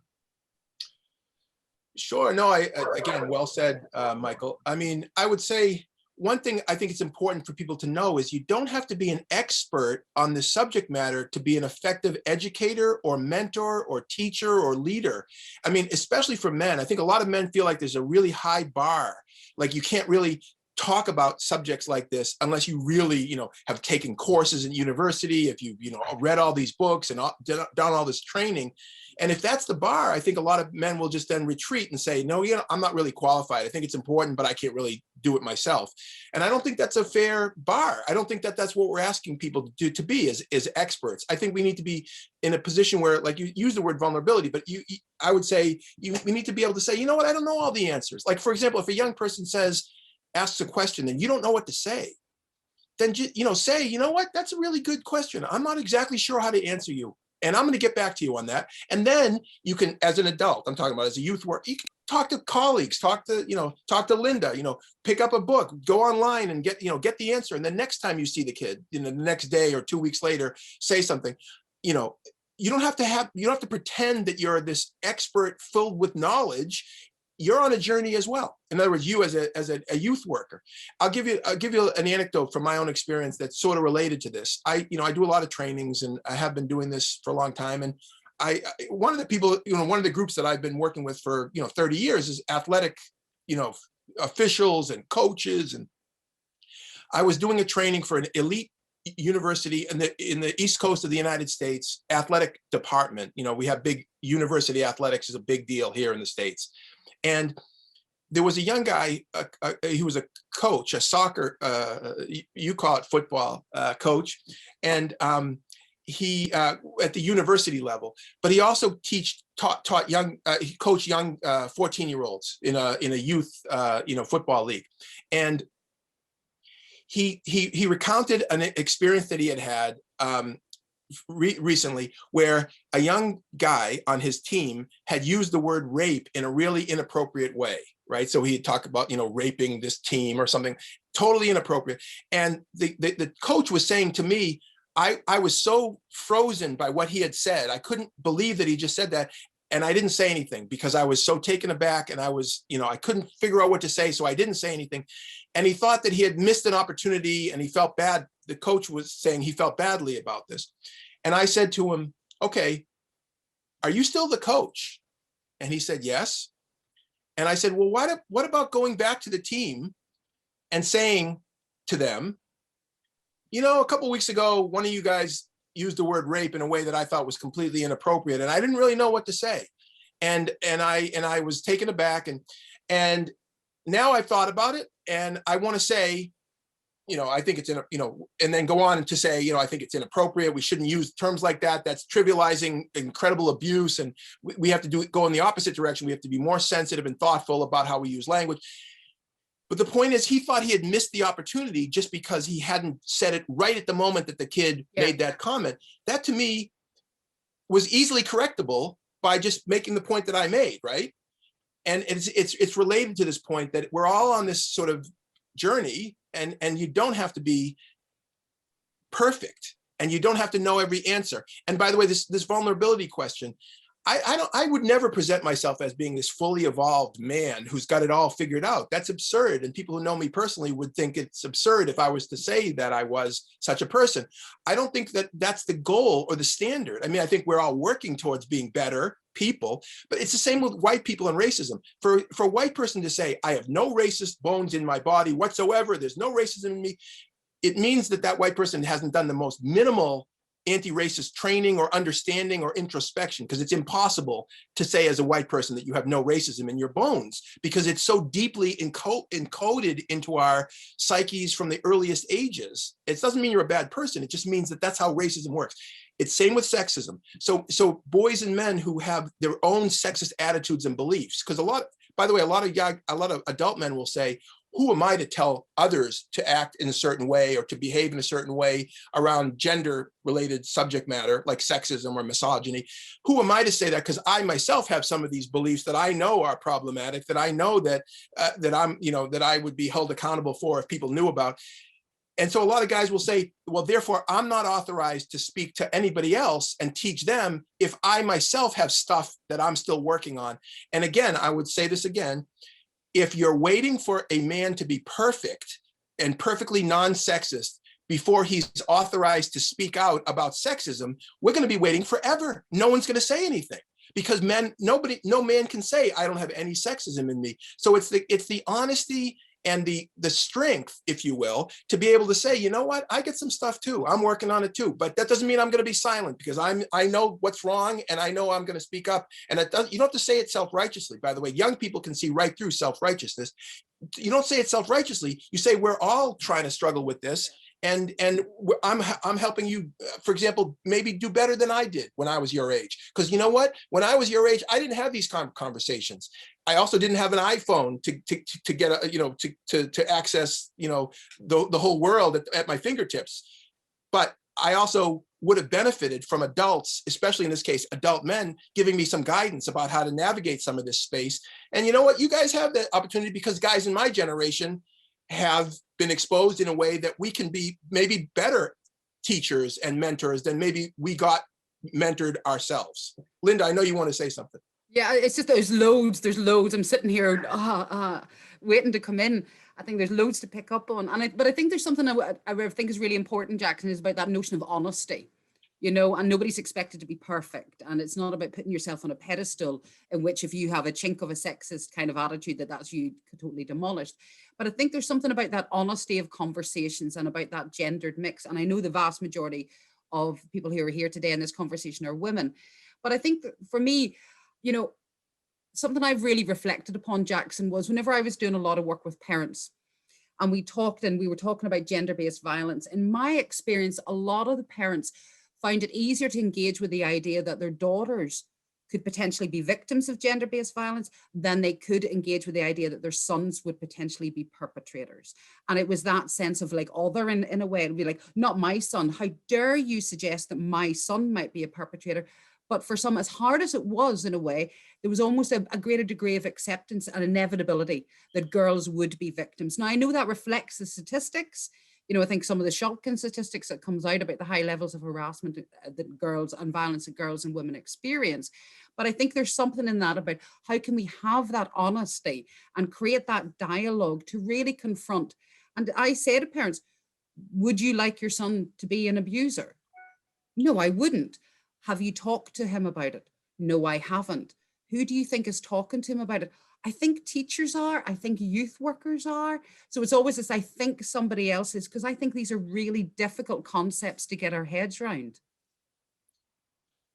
E: Sure. No, again, well said, Michael. I mean, I would say one thing I think it's important for people to know is you don't have to be an expert on the subject matter to be an effective educator or mentor or teacher or leader. I mean, especially for men, I think a lot of men feel like there's a really high bar, like you can't really talk about subjects like this unless you really, have taken courses in university, if you, read all these books and done all this training. And if that's the bar, I think a lot of men will just then retreat and say, no, I'm not really qualified. I think it's important, but I can't really do it myself. And I don't think that's a fair bar. I don't think that that's what we're asking people to be as experts. I think we need to be in a position where, like you use the word vulnerability, but I would say we need to be able to say, you know what, I don't know all the answers. Like, for example, if a young person asks a question and you don't know what to say, then say, you know what, that's a really good question. I'm not exactly sure how to answer you, and I'm going to get back to you on that. And then you can, as an adult, I'm talking about as a youth worker, you can talk to colleagues, talk to Linda, pick up a book, go online and get the answer. And then next time you see the kid, the next day or 2 weeks later, say something, you don't have to pretend that you're this expert filled with knowledge. You're on a journey as well. In other words, you as a youth worker. I'll give you an anecdote from my own experience that's sort of related to this. I do a lot of trainings, and I have been doing this for a long time. And one of the people, one of the groups that I've been working with for 30 years is athletic, officials and coaches. And I was doing a training for an elite university in the East Coast of the United States athletic department. We have big university athletics is a big deal here in the States. And there was a young guy, he was a coach, a soccer, you call it football coach. And he at the university level, but he also taught young, he coached young 14-year-olds in a youth, football league. And he recounted an experience that he had recently, where a young guy on his team had used the word rape in a really inappropriate way, right? So he had talked about, raping this team or something totally inappropriate. And the coach was saying to me, I was so frozen by what he had said. I couldn't believe that he just said that. And I didn't say anything because I was so taken aback, and I was, I couldn't figure out what to say. So I didn't say anything. And he thought that he had missed an opportunity, and he felt bad. The coach was saying he felt badly about this. And I said to him, okay, are you still the coach? And he said, yes. And I said, well, what about going back to the team and saying to them, a couple of weeks ago, one of you guys used the word rape in a way that I thought was completely inappropriate, and I didn't really know what to say. And I was taken aback, and now I've thought about it, and I want to say, I think it's and then go on to say, I think it's inappropriate. We shouldn't use terms like that. That's trivializing incredible abuse. And we have to go in the opposite direction. We have to be more sensitive and thoughtful about how we use language. But the point is, he thought he had missed the opportunity just because he hadn't said it right at the moment that the kid made that comment. That to me was easily correctable by just making the point that I made, right? And it's related to this point that we're all on this sort of journey, and you don't have to be perfect, and you don't have to know every answer. And by the way, this vulnerability question, I would never present myself as being this fully evolved man who's got it all figured out. That's absurd. And people who know me personally would think it's absurd if I was to say that I was such a person. I don't think that that's the goal or the standard. I mean, I think we're all working towards being better people, but it's the same with white people and racism. For a white person to say, I have no racist bones in my body whatsoever, there's no racism in me, it means that that white person hasn't done the most minimal anti-racist training or understanding or introspection, because it's impossible to say as a white person that you have no racism in your bones, because it's so deeply encoded into our psyches from the earliest ages. It doesn't mean you're a bad person. It just means that that's how racism works. It's same with sexism. So boys and men who have their own sexist attitudes and beliefs, because by the way, a lot of adult men will say, who am I to tell others to act in a certain way or to behave in a certain way around gender-related subject matter like sexism or misogyny? Who am I to say that? Because I myself have some of these beliefs that I know are problematic, that I know that that I would be held accountable for if people knew about. And so a lot of guys will say, well, therefore, I'm not authorized to speak to anybody else and teach them if I myself have stuff that I'm still working on. And again, I would say this again, if you're waiting for a man to be perfect and perfectly non-sexist before he's authorized to speak out about sexism, we're going to be waiting forever. No one's going to say anything, because no man can say, I don't have any sexism in me. So it's the honesty and the strength, if you will, to be able to say, you know what, I get some stuff too. I'm working on it too. But that doesn't mean I'm going to be silent, because I know what's wrong and I know I'm going to speak up. And you don't have to say it self-righteously. By the way, young people can see right through self-righteousness. You don't say it self-righteously. You say, we're all trying to struggle with this. And I'm helping you, for example, maybe do better than I did when I was your age. Because you know what? When I was your age, I didn't have these conversations. I also didn't have an iPhone to get to access the whole world at my fingertips. But I also would have benefited from adults, especially in this case, adult men, giving me some guidance about how to navigate some of this space. And you know what? You guys have that opportunity, because guys in my generation have been exposed in a way that we can be maybe better teachers and mentors than maybe we got mentored ourselves. Linda, I know you want to say something.
C: Yeah, it's just there's loads. I'm sitting here waiting to come in. I think there's loads to pick up on. But I think there's something I think is really important, Jackson, is about that notion of honesty. And nobody's expected to be perfect. And it's not about putting yourself on a pedestal in which if you have a chink of a sexist kind of attitude, that's you totally demolished. But I think there's something about that honesty of conversations and about that gendered mix. And I know the vast majority of people who are here today in this conversation are women. But I think that for me, something I've really reflected upon, Jackson, was whenever I was doing a lot of work with parents and we were talking about gender-based violence, in my experience, a lot of the parents found it easier to engage with the idea that their daughters could potentially be victims of gender-based violence than they could engage with the idea that their sons would potentially be perpetrators. And it was that sense of like other in a way. It would be like, not my son. How dare you suggest that my son might be a perpetrator? But for some, as hard as it was in a way, there was almost a greater degree of acceptance and inevitability that girls would be victims. Now, I know that reflects the statistics. I think some of the shocking statistics that comes out about the high levels of harassment that girls and violence that girls and women experience. But I think there's something in that about how can we have that honesty and create that dialogue to really confront. And I say to parents, would you like your son to be an abuser? No, I wouldn't. Have you talked to him about it? No, I haven't. Who do you think is talking to him about it? I think teachers are, I think youth workers are. So it's always this, I think somebody else is, because I think these are really difficult concepts to get our heads around.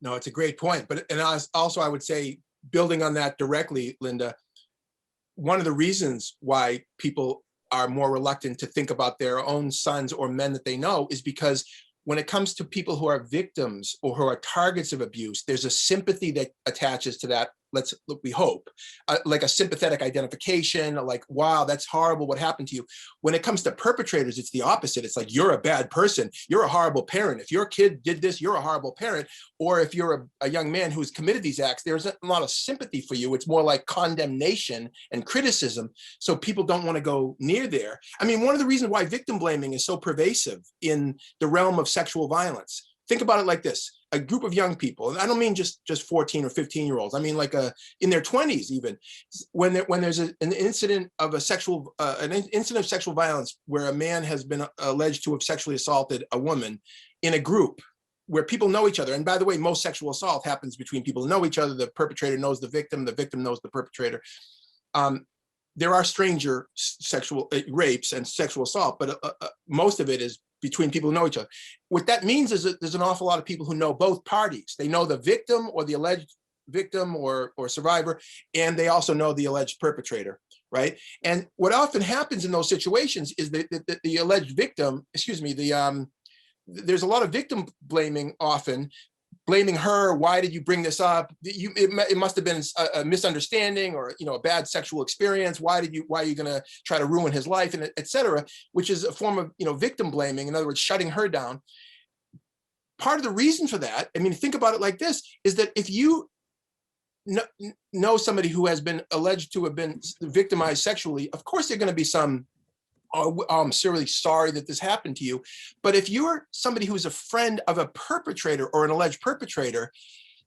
E: No, it's a great point. And also I would say, building on that directly, Linda, one of the reasons why people are more reluctant to think about their own sons or men that they know is because when it comes to people who are victims or who are targets of abuse, there's a sympathy that attaches to that. We hope, like a sympathetic identification, like, wow, that's horrible, what happened to you. When it comes to perpetrators, it's the opposite. It's like, you're a bad person, you're a horrible parent. If your kid did this, you're a horrible parent. Or if you're a young man who's committed these acts, there's a lot of sympathy for you. It's more like condemnation and criticism. So people don't want to go near there. I mean, one of the reasons why victim blaming is so pervasive in the realm of sexual violence. Think about it like this. A group of young people, and I don't mean just 14 or 15-year-olds. I mean like in their 20s even, when there's an incident of sexual violence where a man has been alleged to have sexually assaulted a woman in a group where people know each other. And by the way, most sexual assault happens between people who know each other. The perpetrator knows the victim knows the perpetrator. there are stranger sexual rapes and sexual assault, but most of it is between people who know each other. What that means is that there's an awful lot of people who know both parties. They know the victim or the alleged victim or survivor, and they also know the alleged perpetrator, right? And what often happens in those situations is that the alleged victim, there's a lot of victim blaming often, blaming her. Why did you bring this up? It must have been a misunderstanding or a bad sexual experience. Why are you going to try to ruin his life, and et cetera, which is a form of victim blaming. In other words, shutting her down. Part of the reason for that, I mean, think about it like this, is that if you know somebody who has been alleged to have been victimized sexually, of course, there are going to be some, oh, I'm really sorry that this happened to you. But if you're somebody who's a friend of a perpetrator or an alleged perpetrator,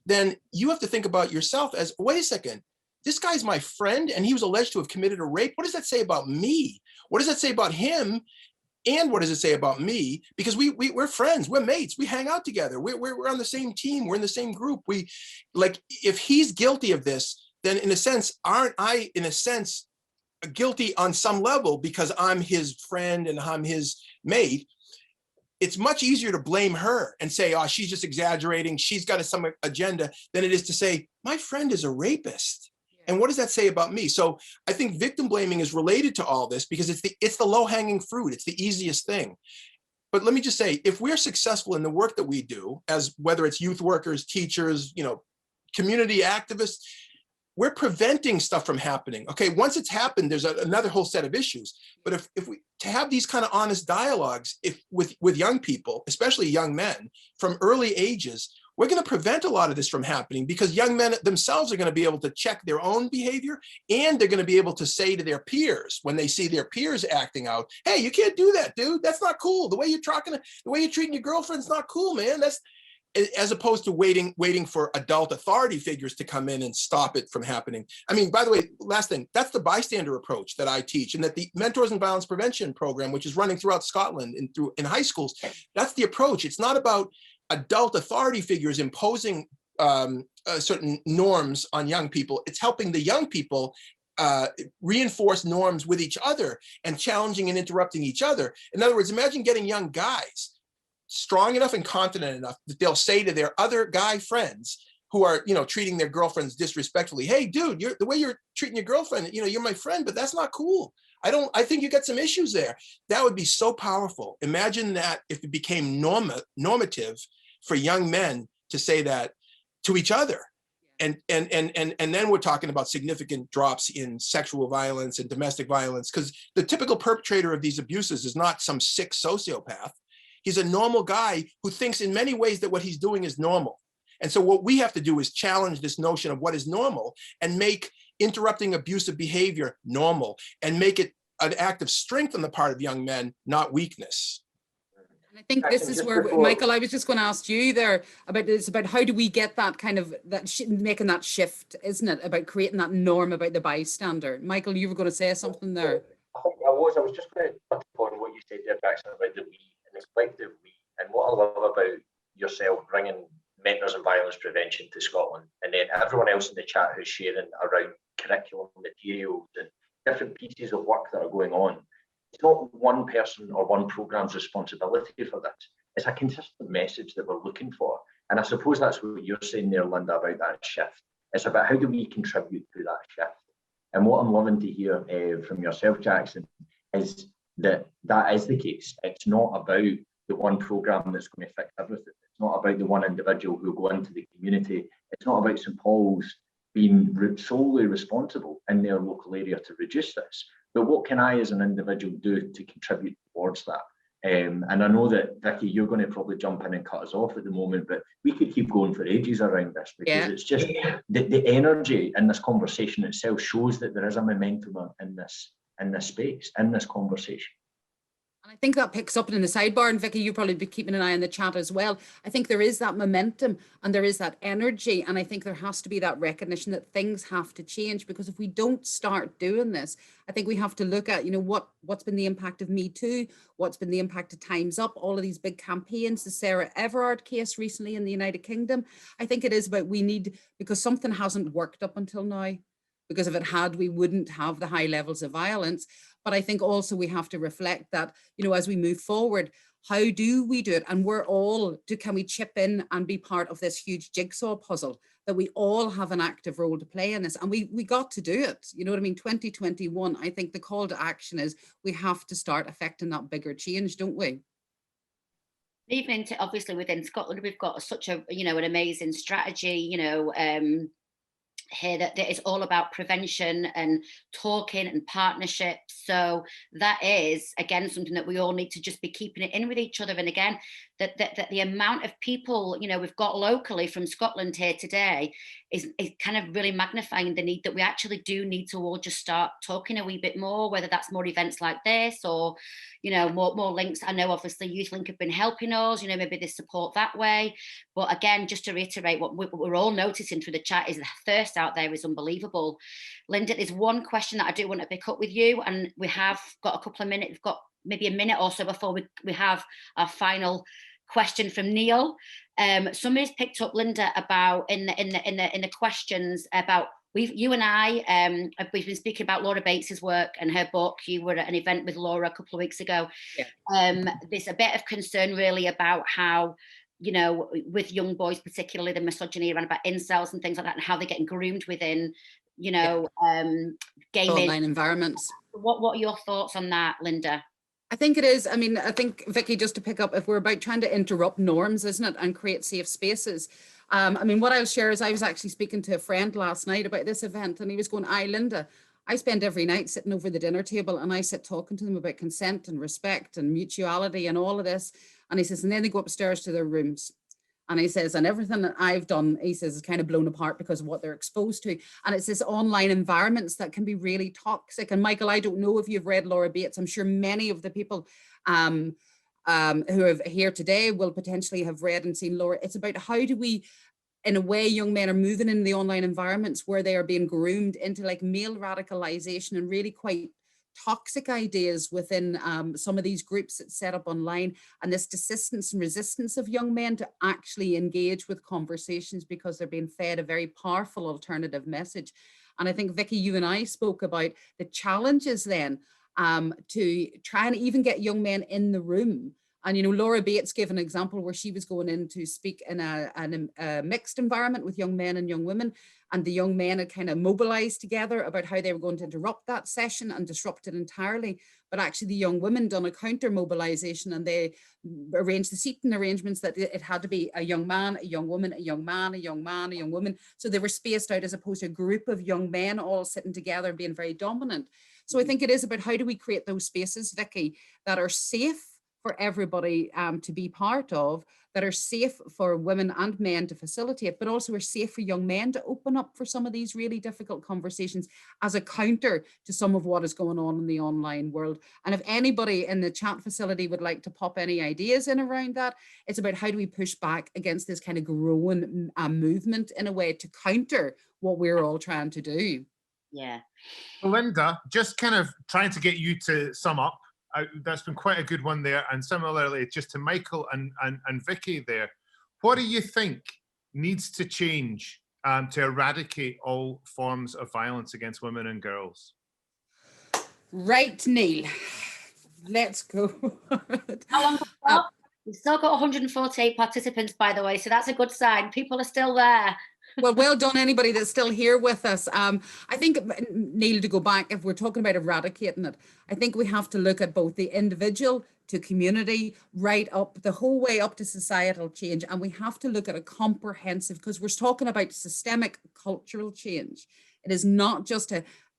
E: then you have to think about yourself as, wait a second, this guy's my friend and he was alleged to have committed a rape. What does that say about me? What does that say about him? And what does it say about me? Because we're friends, we're mates, we hang out together, we're on the same team, we're in the same group. If he's guilty of this, then in a sense, aren't I, in a sense, guilty on some level because I'm his friend and I'm his mate? It's much easier to blame her and say, oh, she's just exaggerating, she's got some agenda, than it is to say, my friend is a rapist. And what does that say about me? So I think victim blaming is related to all this because it's the low-hanging fruit. It's the easiest thing. But let me just say, if we're successful in the work that we do, as whether it's youth workers, teachers, community activists, we're preventing stuff from happening. Okay, once it's happened, there's another whole set of issues. But if we to have these kind of honest dialogues with young people, especially young men from early ages, we're going to prevent a lot of this from happening because young men themselves are going to be able to check their own behavior, and they're going to be able to say to their peers when they see their peers acting out, hey, you can't do that, dude. That's not cool. The way you're treating your girlfriend's not cool, man. That's, as opposed to waiting for adult authority figures to come in and stop it from happening. I mean, by the way, last thing, that's the bystander approach that I teach, and that the Mentors in Violence Prevention program, which is running throughout Scotland and in high schools, that's the approach. It's not about adult authority figures imposing certain norms on young people. It's helping the young people reinforce norms with each other and challenging and interrupting each other. In other words, imagine getting young guys strong enough and confident enough that they'll say to their other guy friends who are, treating their girlfriends disrespectfully, hey, dude, the way you're treating your girlfriend, you're my friend, but that's not cool. I think you got some issues there. That would be so powerful. Imagine that if it became normative for young men to say that to each other. And then we're talking about significant drops in sexual violence and domestic violence, because the typical perpetrator of these abuses is not some sick sociopath. He's a normal guy who thinks in many ways that what he's doing is normal. And so what we have to do is challenge this notion of what is normal and make interrupting abusive behavior normal and make it an act of strength on the part of young men, not weakness.
C: And I think this is where, Michael, I was just going to ask you there about how do we get that kind of, making that shift, isn't it? About creating that norm about the bystander. Michael, you were going to say something there.
D: I was just going to touch upon what you said there, Jackson, about the we and the collective we. And what I love about yourself bringing Mentors in Violence Prevention to Scotland, and then everyone else in the chat who's sharing around curriculum materials and different pieces of work that are going on. It's not one person or one program's responsibility for this. It's a consistent message that we're looking for. And I suppose that's what you're saying there, Linda, about that shift. It's about how do we contribute to that shift? And what I'm loving to hear from yourself, Jackson, is that is the case. It's not about the one program that's going to fix everything. It's not about the one individual who will go into the community. It's not about St. Paul's being solely responsible in their local area to reduce this. But what can I as an individual do to contribute towards that? And I know that, Vicky, you're going to probably jump in and cut us off at the moment, but we could keep going for ages around this, because it's just the energy in this conversation itself shows that there is a momentum in this space, in this conversation.
C: And I think that picks up in the sidebar, and Vicky, you'll probably be keeping an eye on the chat as well. I think there is that momentum and there is that energy, and I think there has to be that recognition that things have to change, because if we don't start doing this, I think we have to look at, what's been the impact of Me Too, what's been the impact of Time's Up, all of these big campaigns, the Sarah Everard case recently in the United Kingdom. I think it is about because something hasn't worked up until now. because if it had, we wouldn't have the high levels of violence. But I think also we have to reflect that, you know, as we move forward, how do we do it? And can we chip in and be part of this huge jigsaw puzzle that we all have an active role to play in this? And we got to do it. You know what I mean? 2021, I think the call to action is we have to start affecting that bigger change, don't we?
B: Even into, obviously within Scotland, we've got such a, you know, an amazing strategy, you know, here that is all about prevention and talking and partnerships. So that is, again, something that we all need to just be keeping it in with each other. And again, that the amount of people, you know, we've got locally from Scotland here today is kind of really magnifying the need that we actually do need to all just start talking a wee bit more, whether that's more events like this or, you know, more links. I know obviously Youth Link have been helping us, you know, maybe there's support that way. But again, just to reiterate, what we're all noticing through the chat is the thirst out there is unbelievable. Linda, there's one question that I do want to pick up with you, and we have got a couple of minutes, we've got maybe a minute or so before we have our final question from Neil. Somebody's picked up, Linda, about in the questions about you and I, we've been speaking about Laura Bates's work and her book. You were at an event with Laura a couple of weeks ago. Yeah. There's a bit of concern really about how, you know, with young boys, particularly the misogyny around about incels and things like that, and how they're getting groomed within, you know, gaming.
C: Online environments.
B: What are your thoughts on that, Linda?
C: I think it is. I mean, I think, Vicky, just to pick up, if we're about trying to interrupt norms, isn't it, and create safe spaces. I mean, what I'll share is I was actually speaking to a friend last night about this event, and he was going, Linda, I spend every night sitting over the dinner table and I sit talking to them about consent and respect and mutuality and all of this. And he says, and then they go upstairs to their rooms. And he says, and everything that I've done, he says, is kind of blown apart because of what they're exposed to. And it's this online environments that can be really toxic. And Michael, I don't know if you've read Laura Bates. I'm sure many of the people who are here today will potentially have read and seen Laura. It's about how do we, in a way, young men are moving in the online environments where they are being groomed into like male radicalization and really quite toxic ideas within some of these groups that set up online, and this desistance and resistance of young men to actually engage with conversations because they're being fed a very powerful alternative message. And I think, Vicky, you and I spoke about the challenges then to try and even get young men in the room. And, you know, Laura Bates gave an example where she was going in to speak in a mixed environment with young men and young women. And the young men had kind of mobilized together about how they were going to interrupt that session and disrupt it entirely. But actually the young women done a counter mobilization, and they arranged the seating arrangements that it had to be a young man, a young woman, a young man, a young man, a young woman. So they were spaced out as opposed to a group of young men all sitting together and being very dominant. So I think it is about how do we create those spaces, Vicky, that are safe for everybody to be part of, that are safe for women and men to facilitate, but also are safe for young men to open up for some of these really difficult conversations as a counter to some of what is going on in the online world. And if anybody in the chat facility would like to pop any ideas in around that, it's about how do we push back against this kind of growing movement in a way to counter what we're all trying to do.
B: Yeah.
F: Linda, just kind of trying to get you to sum up. That's been quite a good one there. And similarly, just to Michael and Vicky there, what do you think needs to change to eradicate all forms of violence against women and girls?
C: Right, Neil, let's go.
B: How long have we got? We've still got 148 participants, by the way, so that's a good sign. People are still there.
C: Well done, anybody that's still here with us. I think, Neil, to go back, if we're talking about eradicating it, I think we have to look at both the individual to community, right up, the whole way up to societal change. And we have to look at a comprehensive, because we're talking about systemic cultural change. It is not just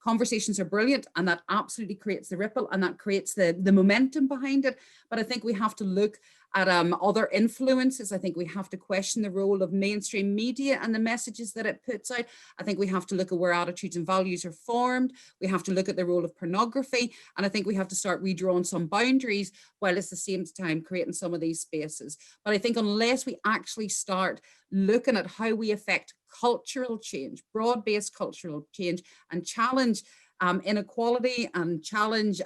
C: conversations are brilliant, and that absolutely creates the ripple and that creates the momentum behind it. But I think we have to look at other influences. I think we have to question the role of mainstream media and the messages that it puts out. I think we have to look at where attitudes and values are formed. We have to look at the role of pornography. And I think we have to start redrawing some boundaries while at the same time creating some of these spaces. But I think unless we actually start looking at how we affect cultural change, broad-based cultural change, and challenge inequality and challenge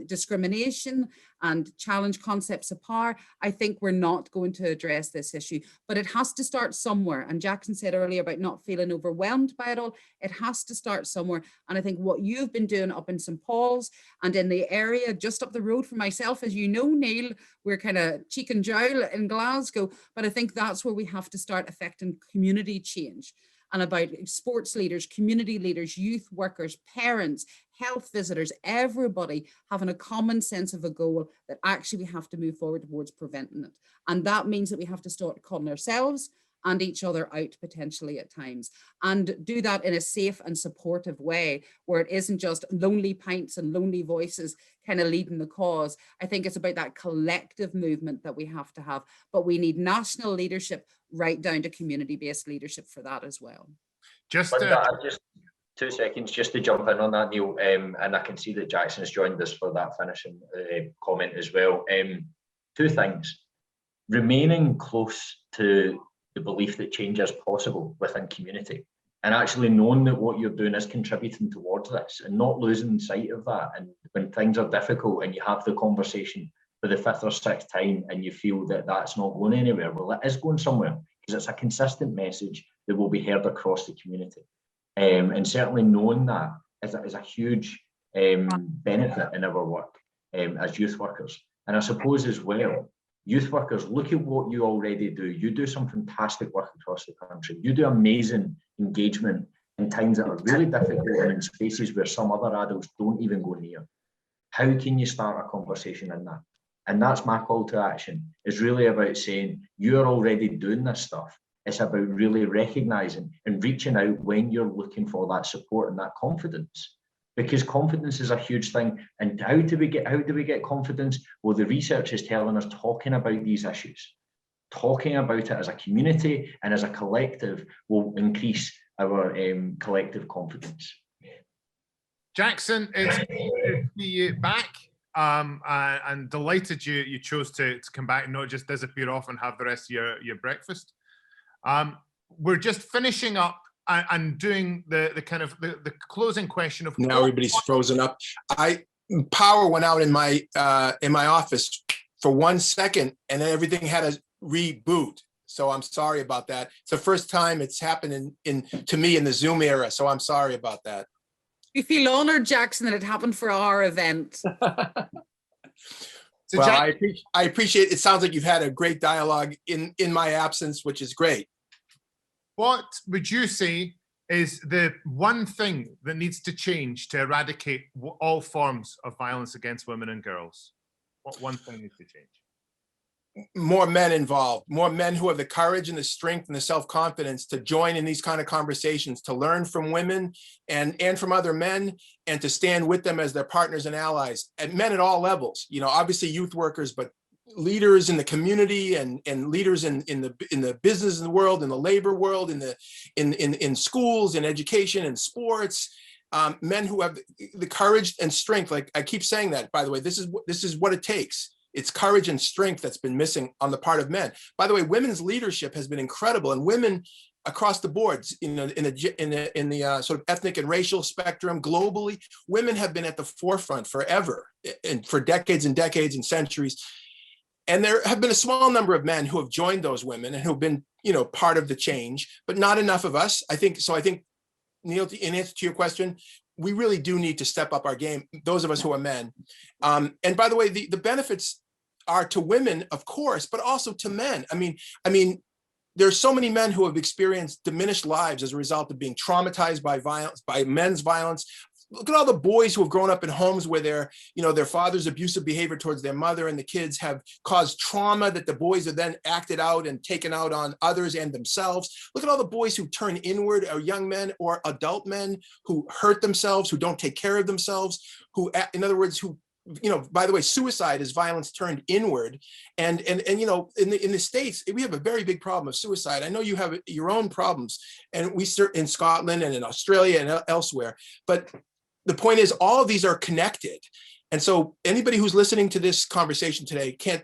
C: discrimination and challenge concepts of power, I think we're not going to address this issue. But it has to start somewhere. And Jackson said earlier about not feeling overwhelmed by it all. It has to start somewhere. And I think what you've been doing up in St. Paul's and in the area just up the road from myself, as you know, Neil, we're kind of cheek and jowl in Glasgow. But I think that's where we have to start affecting community change, and about sports leaders, community leaders, youth workers, parents, health visitors, everybody having a common sense of a goal that actually we have to move forward towards preventing it. And that means that we have to start calling ourselves and each other out potentially at times, and do that in a safe and supportive way where it isn't just lonely pints and lonely voices kind of leading the cause. I think it's about that collective movement that we have to have, but we need national leadership right down to community-based leadership for that as well.
D: Just 2 seconds just to jump in on that, Neil, and I can see that Jackson has joined us for that finishing comment as well. 2 things: remaining close to the belief that change is possible within community, and actually knowing that what you're doing is contributing towards this, and not losing sight of that. And when things are difficult and you have the conversation for the 5th or 6th time and you feel that that's not going anywhere, well, it is going somewhere, because it's a consistent message that will be heard across the community. And certainly knowing that is a huge benefit in our work as youth workers. And I suppose as well, youth workers, look at what you already do. You do some fantastic work across the country. You do amazing engagement in times that are really difficult and in spaces where some other adults don't even go near. How can you start a conversation in that? And that's my call to action, is really about saying, you're already doing this stuff. It's about really recognizing and reaching out when you're looking for that support and that confidence. Because confidence is a huge thing. And how do we get confidence? Well, the research is telling us talking about these issues, talking about it as a community and as a collective will increase our collective confidence.
F: Jackson, it's good to see you back. And delighted you chose to come back and not just disappear off and have the rest of your breakfast. We're just finishing up and doing the kind of the closing question of
E: now everybody's frozen up. Power went out in my office for 1 second and then everything had to reboot. So I'm sorry about that. It's the first time it's happened to me in the Zoom era. So I'm sorry about that.
C: We feel honored, Jackson, that it happened for our event.
F: So
E: well, I appreciate it. It sounds like you've had a great dialogue in my absence, which is great.
F: What would you say is the one thing that needs to change to eradicate all forms of violence against women and girls? What one thing needs to change?
E: More men involved, more men who have the courage and the strength and the self-confidence to join in these kind of conversations, to learn from women and from other men, and to stand with them as their partners and allies, and men at all levels, you know, obviously youth workers, but leaders in the community and leaders in the business world, in the labor world, in schools, in education and sports, men who have the courage and strength. Like I keep saying that, by the way, this is what it takes. It's courage and strength that's been missing on the part of men. By the way, women's leadership has been incredible, and women across the boards, you know, in the sort of ethnic and racial spectrum globally, women have been at the forefront forever, and for decades and decades and centuries. And there have been a small number of men who have joined those women and who've been, you know, part of the change, but not enough of us. I think, Neil, in answer to your question, we really do need to step up our game, those of us who are men. And by the way, the benefits are to women, of course, but also to men. I mean, there's so many men who have experienced diminished lives as a result of being traumatized by violence, by men's violence. Look at all the boys who have grown up in homes where their father's abusive behavior towards their mother and the kids have caused trauma that the boys have then acted out and taken out on others and themselves. Look at all the boys who turn inward, or young men or adult men who hurt themselves, who don't take care of themselves, who, in other words, who, you know, by the way, suicide is violence turned inward. And you know, in the States, we have a very big problem of suicide. I know you have your own problems, and we in Scotland and in Australia and elsewhere, but the point is, all of these are connected. And so anybody who's listening to this conversation today can't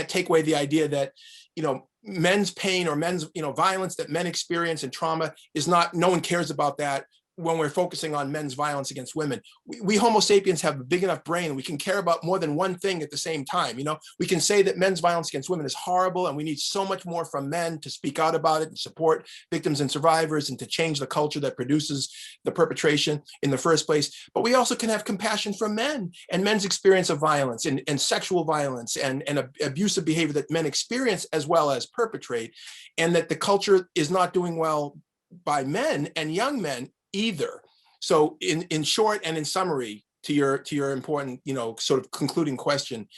E: take away the idea that, you know, men's pain or men's, you know, violence that men experience and trauma is not, no one cares about that. when we're focusing on men's violence against women. We Homo sapiens have a big enough brain. We can care about more than one thing at the same time. You know, we can say that men's violence against women is horrible and we need so much more from men to speak out about it and support victims and survivors and to change the culture that produces the perpetration in the first place. But we also can have compassion for men and men's experience of violence and sexual violence and abusive behavior that men experience as well as perpetrate, and that the culture is not doing well by men and young men either. So in short and in summary, to your important, you know, sort of concluding question,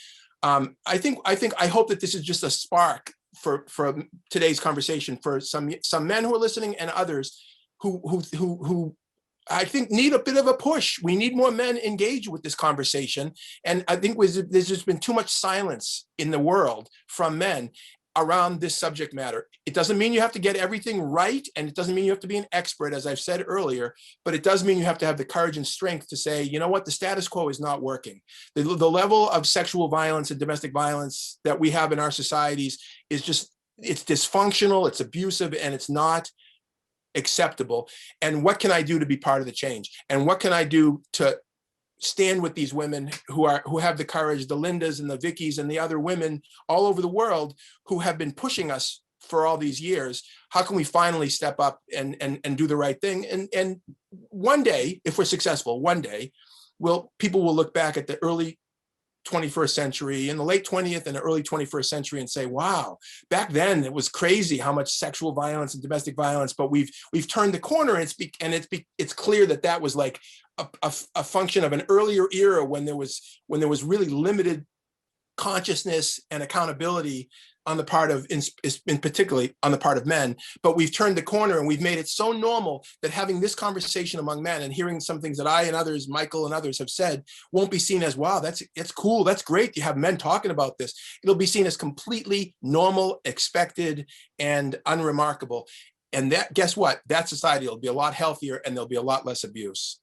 E: I hope that this is just a spark for today's conversation for some men who are listening and others who I think need a bit of a push. We need more men engaged with this conversation. And I think there's just been too much silence in the world from men around this subject matter. It doesn't mean you have to get everything right, and it doesn't mean you have to be an expert, as I've said earlier, but it does mean you have to have the courage and strength to say, you know what, the status quo is not working. The level of sexual violence and domestic violence that we have in our societies is just, it's dysfunctional, it's abusive, and it's not acceptable. And what can I do to be part of the change? And what can I do to stand with these women who have the courage, the Lindas and the Vickies and the other women all over the world who have been pushing us for all these years? How can we finally step up and do the right thing? And one day, if we're successful, one day, people will look back at the early 21st century, in the late 20th and the early 21st century, and say, wow, back then it was crazy how much sexual violence and domestic violence, but we've turned the corner, and it's clear that was like a function of an earlier era when there was really limited consciousness and accountability on the part of, in particularly on the part of men. But we've turned the corner and we've made it so normal that having this conversation among men and hearing some things that I and others, Michael and others have said, won't be seen as, wow, that's cool, that's great, you have men talking about this. It'll be seen as completely normal, expected, and unremarkable. And that, guess what? That society will be a lot healthier and there'll be a lot less abuse.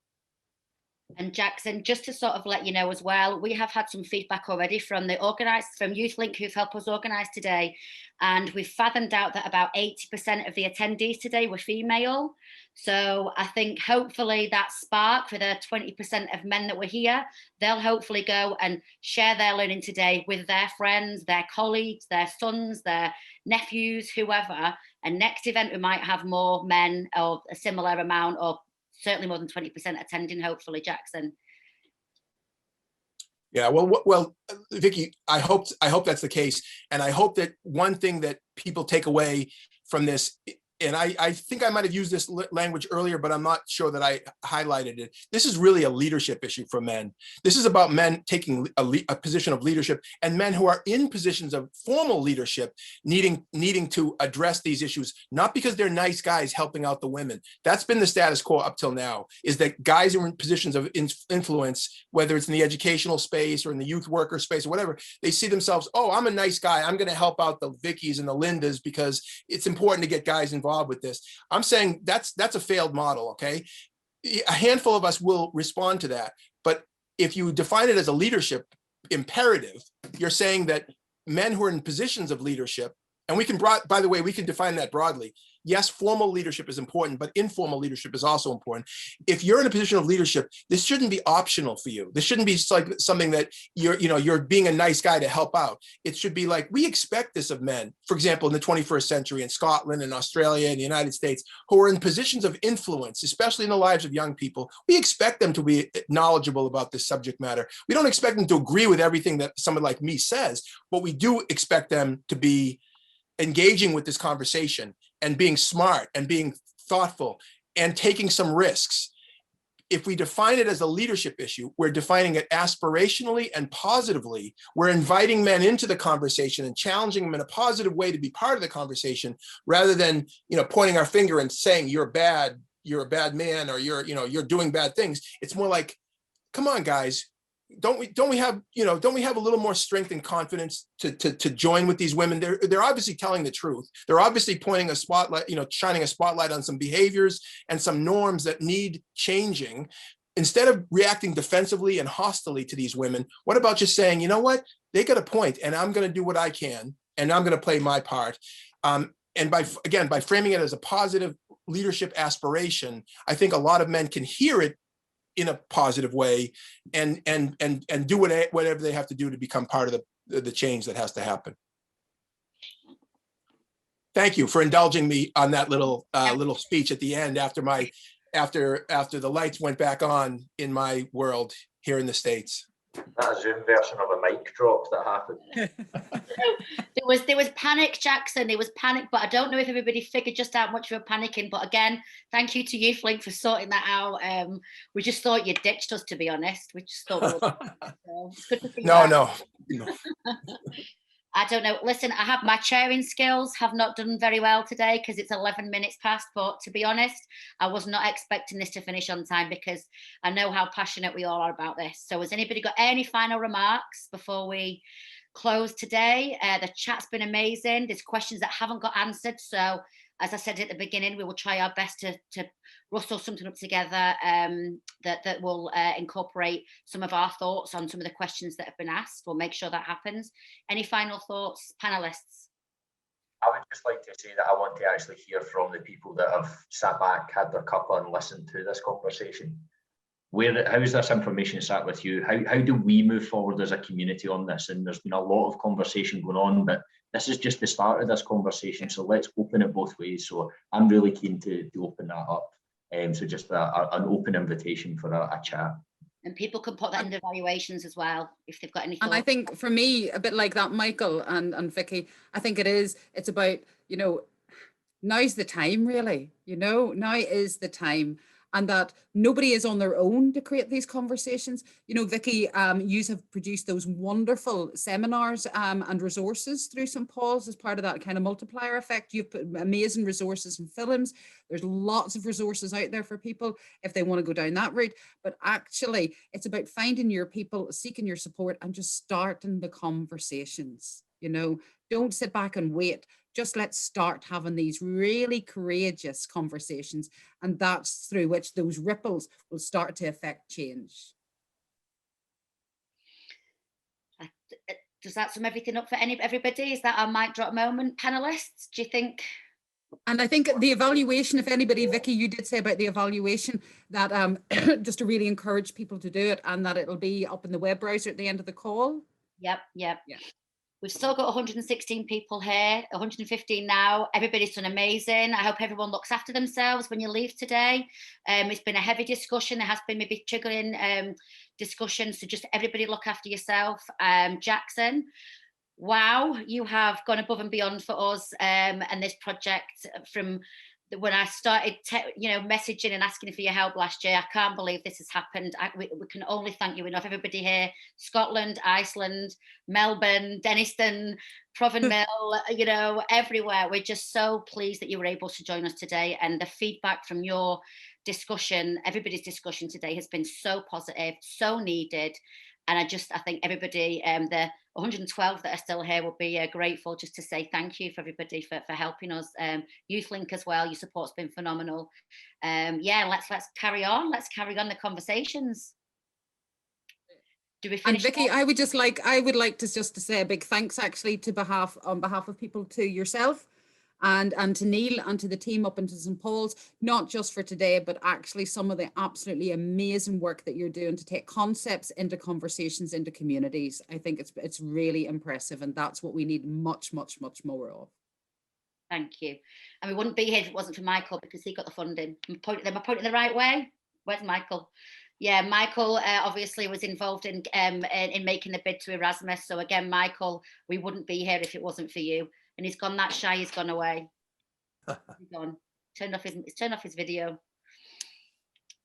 B: And Jackson, just to sort of let you know as well, we have had some feedback already from YouthLink, who've helped us organise today. And we've fathomed out that about 80% of the attendees today were female. So I think hopefully that spark for the 20% of men that were here, they'll hopefully go and share their learning today with their friends, their colleagues, their sons, their nephews, whoever. And next event, we might have more men or a similar amount, or certainly more than 20% attending, hopefully, Jackson.
E: Yeah, well, Vicky, I hope that's the case. And I hope that one thing that people take away from this, and I think I might have used this language earlier, but I'm not sure that I highlighted it. This is really a leadership issue for men. This is about men taking a position of leadership, and men who are in positions of formal leadership needing to address these issues, not because they're nice guys helping out the women. That's been the status quo up till now, is that guys who are in positions of influence, whether it's in the educational space or in the youth worker space or whatever, they see themselves, oh, I'm a nice guy, I'm going to help out the Vickies and the Lindas because it's important to get guys involved with this. I'm saying that's a failed model, okay? A handful of us will respond to that, but if you define it as a leadership imperative, you're saying that men who are in positions of leadership, and we can, by the way, we can define that broadly. Yes, formal leadership is important, but informal leadership is also important. If you're in a position of leadership, this shouldn't be optional for you. This shouldn't be like something that you're being a nice guy to help out. It should be like, we expect this of men. For example, in the 21st century in Scotland and Australia and the United States, who are in positions of influence, especially in the lives of young people, we expect them to be knowledgeable about this subject matter. We don't expect them to agree with everything that someone like me says, but we do expect them to be engaging with this conversation and being smart and being thoughtful and taking some risks. If we define it as a leadership issue, we're defining it aspirationally and positively. We're inviting men into the conversation and challenging them in a positive way to be part of the conversation, rather than, pointing our finger and saying you're bad man, or you're doing bad things. It's more like, come on, guys. Don't we have a little more strength and confidence to join with these women? They're obviously telling the truth. They're obviously pointing a spotlight, shining a spotlight on some behaviors and some norms that need changing. Instead of reacting defensively and hostilely to these women, what about just saying, you know what, they got a point, and I'm going to do what I can, and I'm going to play my part. And by framing it as a positive leadership aspiration, I think a lot of men can hear it in a positive way and do whatever they have to do to become part of the change that has to happen. Thank you for indulging me on that little speech at the end after the lights went back on in my world here in the States.
D: That Zoom version of a mic drop that happened.
B: There was panic, Jackson. There was panic, but I don't know if everybody figured just how much we were panicking. But again, thank you to YouthLink for sorting that out. We just thought you ditched us, to be honest. We just thought so it's good to see
E: No.
B: I don't know. Listen, I have my chairing skills have not done very well today because it's 11 minutes past. But to be honest, I was not expecting this to finish on time because I know how passionate we all are about this. So has anybody got any final remarks before we close today? The chat's been amazing. There's questions that haven't got answered. So as I said at the beginning, we will try our best to rustle something up together that will incorporate some of our thoughts on some of the questions that have been asked. We'll make sure that happens. Any final thoughts, panelists?
D: I would just like to say that I want to actually hear from the people that have sat back, had their cuppa and listened to this conversation. How is this information sat with you? How do we move forward as a community on this? And there's been a lot of conversation going on, but this is just the start of this conversation. So let's open it both ways. So I'm really keen to open that up. So just an open invitation for a chat.
B: And people can put that in evaluations as well if they've got any thoughts.
C: And I think for me, a bit like that, Michael and Vicky, I think it's about, now's the time really, now is the time. And that nobody is on their own to create these conversations. Vicky, you have produced those wonderful seminars and resources through St. Paul's as part of that kind of multiplier effect. You've put amazing resources and films. There's lots of resources out there for people if they want to go down that route. But actually, it's about finding your people, seeking your support, and just starting the conversations. Don't sit back and wait. Just let's start having these really courageous conversations, and that's through which those ripples will start to affect change.
B: Does that sum everything up for everybody? Is that our mic drop moment, panelists? Do you think?
C: And I think the evaluation, if anybody, Vicky, you did say about the evaluation that just to really encourage people to do it, and that it'll be up in the web browser at the end of the call.
B: Yep. We've still got 116 people here, 115 now. Everybody's done amazing. I hope everyone looks after themselves when you leave today. It's been a heavy discussion. There has been maybe triggering discussions, so just everybody look after yourself. Jackson, wow, you have gone above and beyond for us and this project from when I started, messaging and asking for your help last year. I can't believe this has happened. We can only thank you enough. Everybody here, Scotland, Iceland, Melbourne, Denniston, Provanmill, everywhere. We're just so pleased that you were able to join us today. And the feedback from your discussion, everybody's discussion today has been so positive, so needed. And I think everybody, the 112 that are still here will be grateful just to say thank you for everybody for helping us. YouthLink as well, your support's been phenomenal. Let's carry on. Let's carry on the conversations. Do we finish?
C: And Vicky, I would like to say a big thanks actually on behalf of people to yourself and to Neil and to the team up into St. Paul's, not just for today, but actually some of the absolutely amazing work that you're doing to take concepts into conversations, into communities. I think it's really impressive, and that's what we need much, much, much more of.
B: Thank you. And we wouldn't be here if it wasn't for Michael, because he got the funding. Am I pointing the right way? Where's Michael? Yeah, Michael obviously was involved in making the bid to Erasmus. So again, Michael, we wouldn't be here if it wasn't for you. And he's gone that shy, he's gone away. He's gone. Turned off his video.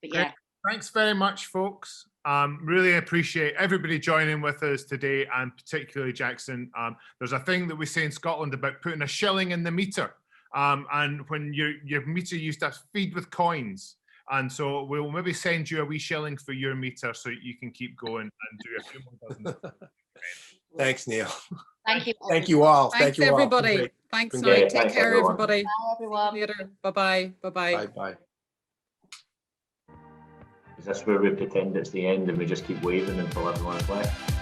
B: But yeah.
F: Great. Thanks very much, folks. Really appreciate everybody joining with us today, and particularly Jackson. There's a thing that we say in Scotland about putting a shilling in the meter. And when your meter used to feed with coins. And so we'll maybe send you a wee shilling for your meter so you can keep going and do a few more dozen.
E: Thanks, Neil.
B: Thank you.
E: Thank you all.
C: Thanks,
E: Thank you
C: everybody.
E: all.
C: Thanks,
D: Take
C: Take care,
D: everyone.
C: everybody.
B: Bye, everyone.
C: Later. Bye-bye. Bye-bye.
E: Bye-bye.
D: Is this where we pretend it's the end and we just keep waving until everyone's left?